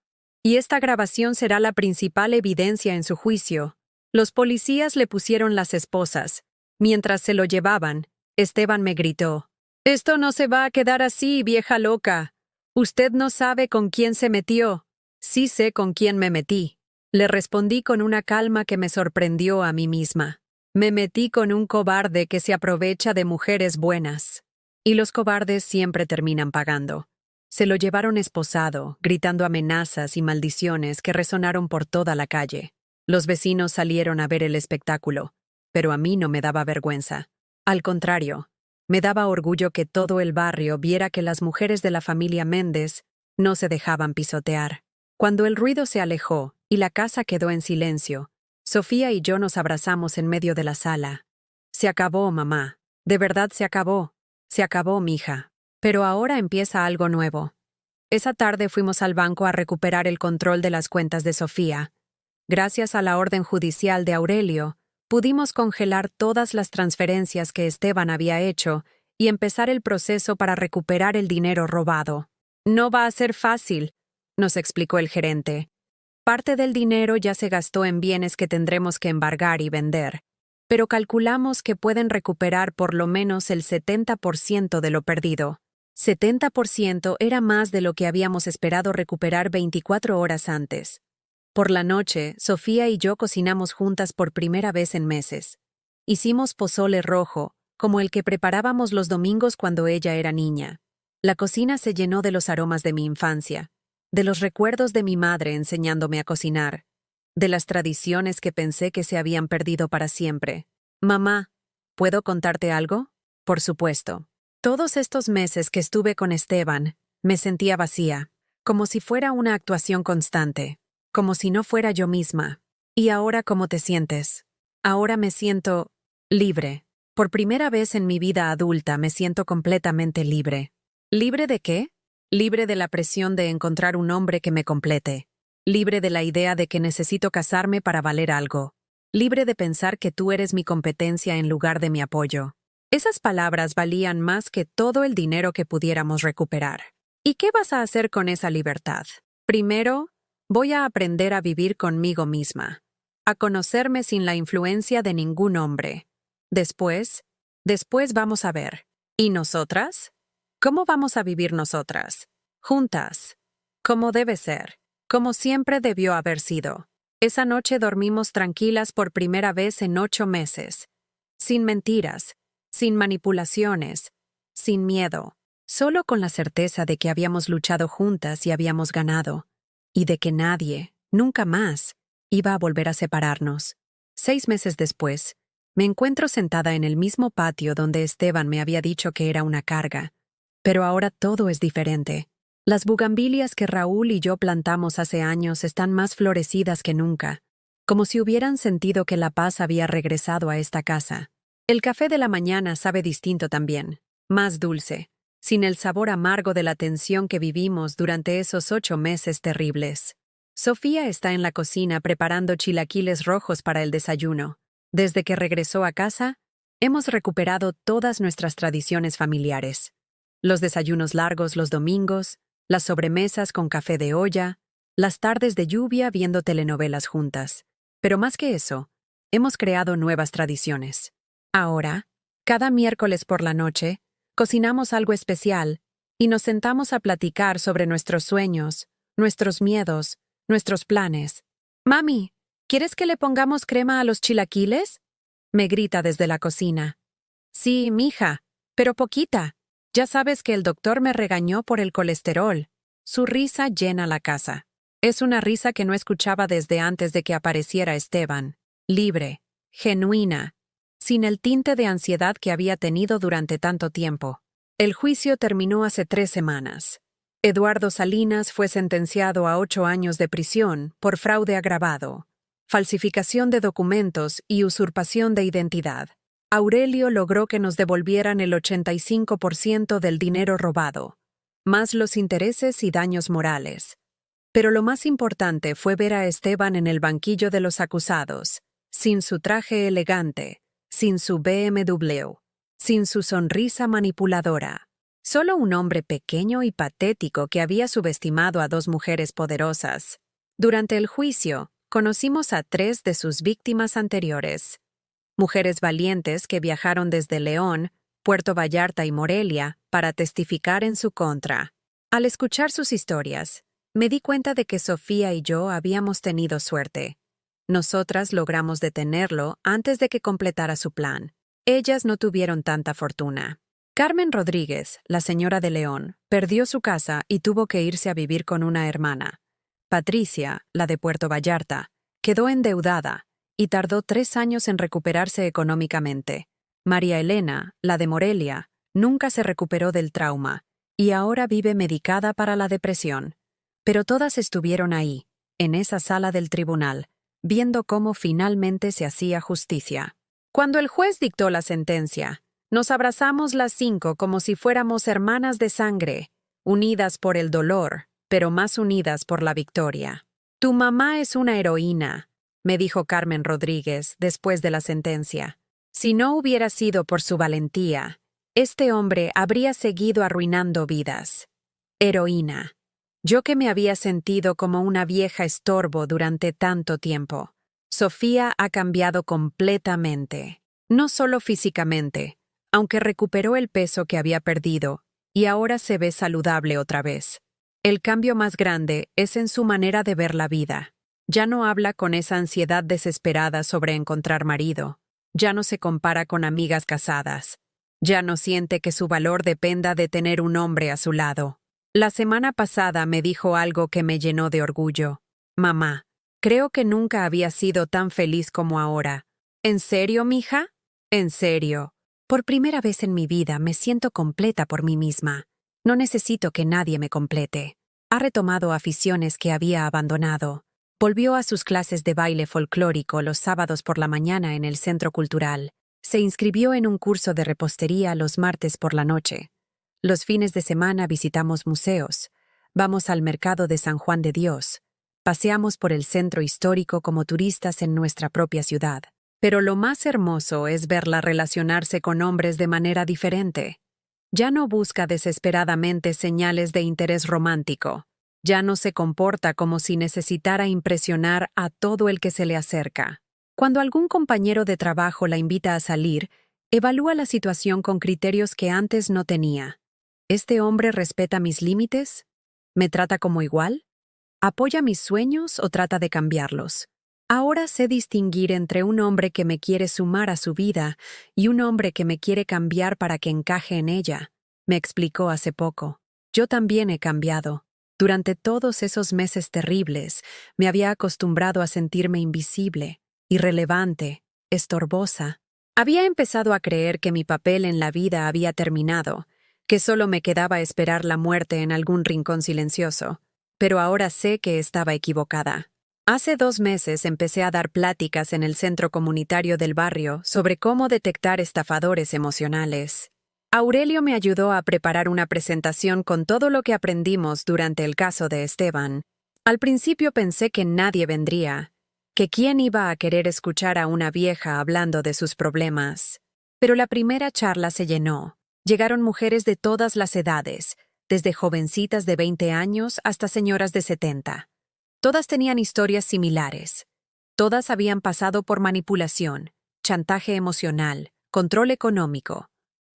«Y esta grabación será la principal evidencia en su juicio». Los policías le pusieron las esposas. Mientras se lo llevaban, Esteban me gritó: «Esto no se va a quedar así, vieja loca. Usted no sabe con quién se metió». «Sí sé con quién me metí», le respondí con una calma que me sorprendió a mí misma. «Me metí con un cobarde que se aprovecha de mujeres buenas». Y los cobardes siempre terminan pagando. Se lo llevaron esposado, gritando amenazas y maldiciones que resonaron por toda la calle. Los vecinos salieron a ver el espectáculo, pero a mí no me daba vergüenza. Al contrario, me daba orgullo que todo el barrio viera que las mujeres de la familia Méndez no se dejaban pisotear. Cuando el ruido se alejó y la casa quedó en silencio, Sofía y yo nos abrazamos en medio de la sala. «Se acabó, mamá. De verdad se acabó. Se acabó, mija. Pero ahora empieza algo nuevo». Esa tarde fuimos al banco a recuperar el control de las cuentas de Sofía. Gracias a la orden judicial de Aurelio, pudimos congelar todas las transferencias que Esteban había hecho y empezar el proceso para recuperar el dinero robado. «No va a ser fácil», nos explicó el gerente. «Parte del dinero ya se gastó en bienes que tendremos que embargar y vender, pero calculamos que pueden recuperar por lo menos el 70% de lo perdido». 70% era más de lo que habíamos esperado recuperar 24 horas antes. Por la noche, Sofía y yo cocinamos juntas por primera vez en meses. Hicimos pozole rojo, como el que preparábamos los domingos cuando ella era niña. La cocina se llenó de los aromas de mi infancia, de los recuerdos de mi madre enseñándome a cocinar, de las tradiciones que pensé que se habían perdido para siempre. «Mamá, ¿puedo contarte algo?» «Por supuesto». Todos estos meses que estuve con Esteban, me sentía vacía, como si fuera una actuación constante, como si no fuera yo misma. ¿Y ahora cómo te sientes? Ahora me siento libre. Por primera vez en mi vida adulta me siento completamente libre. ¿Libre de qué? Libre de la presión de encontrar un hombre que me complete. Libre de la idea de que necesito casarme para valer algo. Libre de pensar que tú eres mi competencia en lugar de mi apoyo. Esas palabras valían más que todo el dinero que pudiéramos recuperar. ¿Y qué vas a hacer con esa libertad? Primero, voy a aprender a vivir conmigo misma, a conocerme sin la influencia de ningún hombre. Después vamos a ver. ¿Y nosotras? ¿Cómo vamos a vivir nosotras? Juntas. Como debe ser. Como siempre debió haber sido. Esa noche dormimos tranquilas por primera vez en 8 meses. Sin mentiras. Sin manipulaciones, sin miedo, solo con la certeza de que habíamos luchado juntas y habíamos ganado, y de que nadie, nunca más, iba a volver a separarnos. 6 meses después, me encuentro sentada en el mismo patio donde Esteban me había dicho que era una carga, pero ahora todo es diferente. Las bugambilias que Raúl y yo plantamos hace años están más florecidas que nunca, como si hubieran sentido que la paz había regresado a esta casa. El café de la mañana sabe distinto también, más dulce, sin el sabor amargo de la tensión que vivimos durante esos 8 meses terribles. Sofía está en la cocina preparando chilaquiles rojos para el desayuno. Desde que regresó a casa, hemos recuperado todas nuestras tradiciones familiares. Los desayunos largos los domingos, las sobremesas con café de olla, las tardes de lluvia viendo telenovelas juntas. Pero más que eso, hemos creado nuevas tradiciones. Ahora, cada miércoles por la noche, cocinamos algo especial y nos sentamos a platicar sobre nuestros sueños, nuestros miedos, nuestros planes. «Mami, ¿quieres que le pongamos crema a los chilaquiles?», me grita desde la cocina. «Sí, mija, pero poquita. Ya sabes que el doctor me regañó por el colesterol». Su risa llena la casa. Es una risa que no escuchaba desde antes de que apareciera Esteban. Libre, genuina, sin el tinte de ansiedad que había tenido durante tanto tiempo. El juicio terminó hace 3 semanas. Eduardo Salinas fue sentenciado a 8 años de prisión por fraude agravado, falsificación de documentos y usurpación de identidad. Aurelio logró que nos devolvieran el 85% del dinero robado, más los intereses y daños morales. Pero lo más importante fue ver a Esteban en el banquillo de los acusados, sin su traje elegante, sin su BMW, sin su sonrisa manipuladora. Solo un hombre pequeño y patético que había subestimado a 2 mujeres poderosas. Durante el juicio, conocimos a 3 de sus víctimas anteriores. Mujeres valientes que viajaron desde León, Puerto Vallarta y Morelia para testificar en su contra. Al escuchar sus historias, me di cuenta de que Sofía y yo habíamos tenido suerte. Nosotras logramos detenerlo antes de que completara su plan. Ellas no tuvieron tanta fortuna. Carmen Rodríguez, la señora de León, perdió su casa y tuvo que irse a vivir con una hermana. Patricia, la de Puerto Vallarta, quedó endeudada y tardó 3 años en recuperarse económicamente. María Elena, la de Morelia, nunca se recuperó del trauma y ahora vive medicada para la depresión. Pero todas estuvieron ahí, en esa sala del tribunal, viendo cómo finalmente se hacía justicia. Cuando el juez dictó la sentencia, nos abrazamos las 5 como si fuéramos hermanas de sangre, unidas por el dolor, pero más unidas por la victoria. «Tu mamá es una heroína», me dijo Carmen Rodríguez después de la sentencia. «Si no hubiera sido por su valentía, este hombre habría seguido arruinando vidas». Heroína. Yo que me había sentido como una vieja estorbo durante tanto tiempo. Sofía ha cambiado completamente. No solo físicamente, aunque recuperó el peso que había perdido y ahora se ve saludable otra vez. El cambio más grande es en su manera de ver la vida. Ya no habla con esa ansiedad desesperada sobre encontrar marido. Ya no se compara con amigas casadas. Ya no siente que su valor dependa de tener un hombre a su lado. La semana pasada me dijo algo que me llenó de orgullo. «Mamá, creo que nunca había sido tan feliz como ahora». «¿En serio, mija?» «En serio. Por primera vez en mi vida me siento completa por mí misma. No necesito que nadie me complete». Ha retomado aficiones que había abandonado. Volvió a sus clases de baile folclórico los sábados por la mañana en el Centro Cultural. Se inscribió en un curso de repostería los martes por la noche. Los fines de semana visitamos museos. Vamos al mercado de San Juan de Dios. Paseamos por el centro histórico como turistas en nuestra propia ciudad. Pero lo más hermoso es verla relacionarse con hombres de manera diferente. Ya no busca desesperadamente señales de interés romántico. Ya no se comporta como si necesitara impresionar a todo el que se le acerca. Cuando algún compañero de trabajo la invita a salir, evalúa la situación con criterios que antes no tenía. ¿Este hombre respeta mis límites? ¿Me trata como igual? ¿Apoya mis sueños o trata de cambiarlos? Ahora sé distinguir entre un hombre que me quiere sumar a su vida y un hombre que me quiere cambiar para que encaje en ella, me explicó hace poco. Yo también he cambiado. Durante todos esos meses terribles, me había acostumbrado a sentirme invisible, irrelevante, estorbosa. Había empezado a creer que mi papel en la vida había terminado, que solo me quedaba esperar la muerte en algún rincón silencioso. Pero ahora sé que estaba equivocada. Hace 2 meses empecé a dar pláticas en el centro comunitario del barrio sobre cómo detectar estafadores emocionales. Aurelio me ayudó a preparar una presentación con todo lo que aprendimos durante el caso de Esteban. Al principio pensé que nadie vendría, que quién iba a querer escuchar a una vieja hablando de sus problemas. Pero la primera charla se llenó. Llegaron mujeres de todas las edades, desde jovencitas de 20 años hasta señoras de 70. Todas tenían historias similares. Todas habían pasado por manipulación, chantaje emocional, control económico.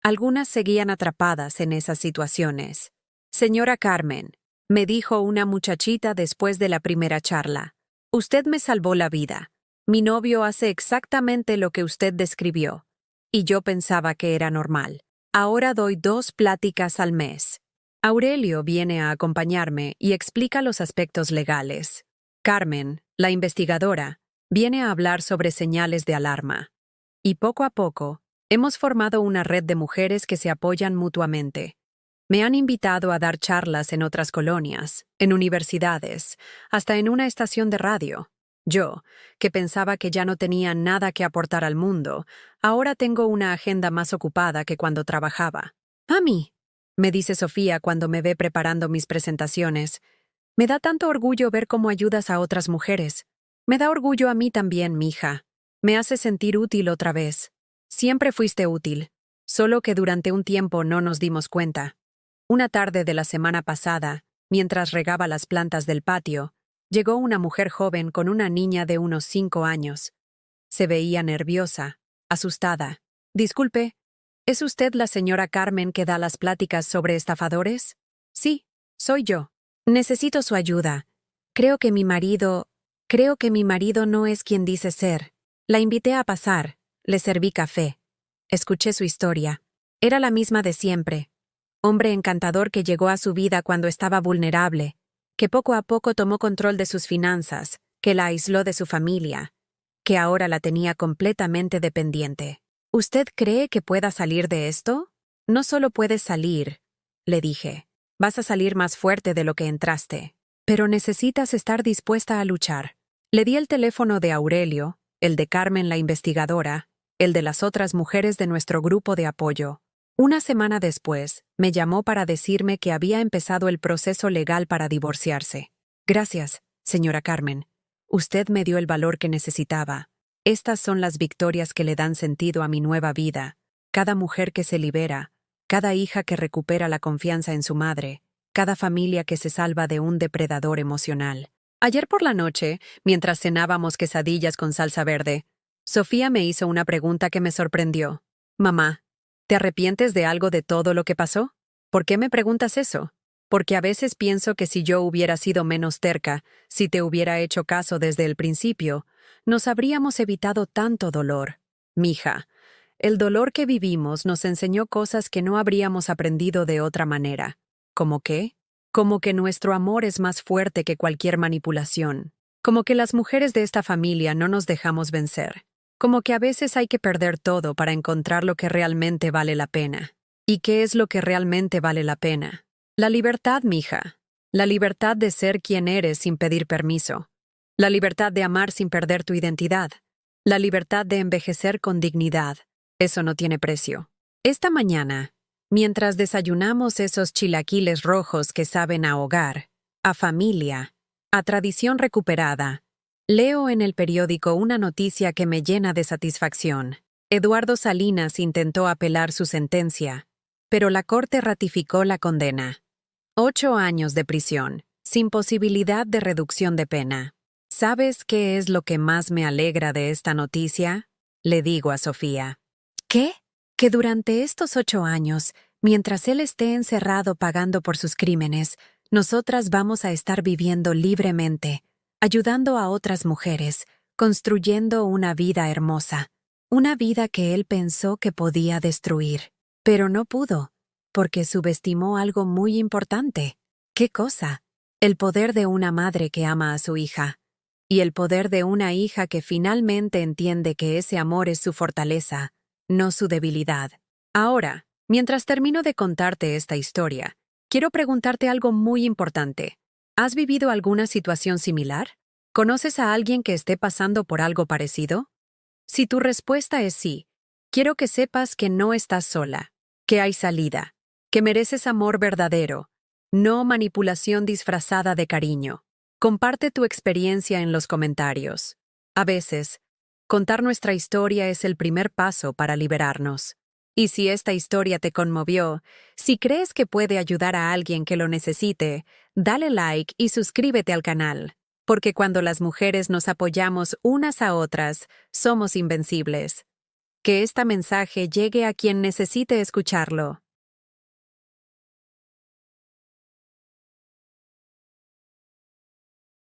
Algunas seguían atrapadas en esas situaciones. Señora Carmen, me dijo una muchachita después de la primera charla, usted me salvó la vida. Mi novio hace exactamente lo que usted describió. Y yo pensaba que era normal. Ahora doy 2 pláticas al mes. Aurelio viene a acompañarme y explica los aspectos legales. Carmen, la investigadora, viene a hablar sobre señales de alarma. Y poco a poco, hemos formado una red de mujeres que se apoyan mutuamente. Me han invitado a dar charlas en otras colonias, en universidades, hasta en una estación de radio. Yo, que pensaba que ya no tenía nada que aportar al mundo, ahora tengo una agenda más ocupada que cuando trabajaba. ¡Mami!, me dice Sofía cuando me ve preparando mis presentaciones. Me da tanto orgullo ver cómo ayudas a otras mujeres. Me da orgullo a mí también, mija. Me hace sentir útil otra vez. Siempre fuiste útil, solo que durante un tiempo no nos dimos cuenta. Una tarde de la semana pasada, mientras regaba las plantas del patio, llegó una mujer joven con una niña de unos 5 años. Se veía nerviosa, asustada. Disculpe, ¿es usted la señora Carmen que da las pláticas sobre estafadores? Sí, soy yo. Necesito su ayuda. Creo que mi marido no es quien dice ser. La invité a pasar, le serví café. Escuché su historia. Era la misma de siempre. Hombre encantador que llegó a su vida cuando estaba vulnerable, que poco a poco tomó control de sus finanzas, que la aisló de su familia, que ahora la tenía completamente dependiente. ¿Usted cree que pueda salir de esto? No solo puedes salir, le dije. Vas a salir más fuerte de lo que entraste. Pero necesitas estar dispuesta a luchar. Le di el teléfono de Aurelio, el de Carmen la investigadora, el de las otras mujeres de nuestro grupo de apoyo. Una semana después, me llamó para decirme que había empezado el proceso legal para divorciarse. Gracias, señora Carmen. Usted me dio el valor que necesitaba. Estas son las victorias que le dan sentido a mi nueva vida. Cada mujer que se libera, cada hija que recupera la confianza en su madre, cada familia que se salva de un depredador emocional. Ayer por la noche, mientras cenábamos quesadillas con salsa verde, Sofía me hizo una pregunta que me sorprendió. Mamá, ¿te arrepientes de algo de todo lo que pasó? ¿Por qué me preguntas eso? Porque a veces pienso que si yo hubiera sido menos terca, si te hubiera hecho caso desde el principio, nos habríamos evitado tanto dolor. Mija, el dolor que vivimos nos enseñó cosas que no habríamos aprendido de otra manera. ¿Cómo qué? Como que nuestro amor es más fuerte que cualquier manipulación. Como que las mujeres de esta familia no nos dejamos vencer. Como que a veces hay que perder todo para encontrar lo que realmente vale la pena. ¿Y qué es lo que realmente vale la pena? La libertad, mija. La libertad de ser quien eres sin pedir permiso. La libertad de amar sin perder tu identidad. La libertad de envejecer con dignidad. Eso no tiene precio. Esta mañana, mientras desayunamos esos chilaquiles rojos que saben a hogar, a familia, a tradición recuperada, leo en el periódico una noticia que me llena de satisfacción. Eduardo Salinas intentó apelar su sentencia, pero la Corte ratificó la condena. 8 años de prisión, sin posibilidad de reducción de pena. ¿Sabes qué es lo que más me alegra de esta noticia? Le digo a Sofía. ¿Qué? Que durante estos 8 años, mientras él esté encerrado pagando por sus crímenes, nosotras vamos a estar viviendo libremente, ayudando a otras mujeres, construyendo una vida hermosa, una vida que él pensó que podía destruir, pero no pudo, porque subestimó algo muy importante. ¿Qué cosa? El poder de una madre que ama a su hija, y el poder de una hija que finalmente entiende que ese amor es su fortaleza, no su debilidad. Ahora, Mientras termino de contarte esta historia, quiero preguntarte algo muy importante. ¿Has vivido alguna situación similar? ¿Conoces a alguien que esté pasando por algo parecido? Si tu respuesta es sí, quiero que sepas que no estás sola, que hay salida, que mereces amor verdadero, no manipulación disfrazada de cariño. Comparte tu experiencia en los comentarios. A veces, contar nuestra historia es el primer paso para liberarnos. Y si esta historia te conmovió, si crees que puede ayudar a alguien que lo necesite, dale like y suscríbete al canal, porque cuando las mujeres nos apoyamos unas a otras, somos invencibles. Que este mensaje llegue a quien necesite escucharlo.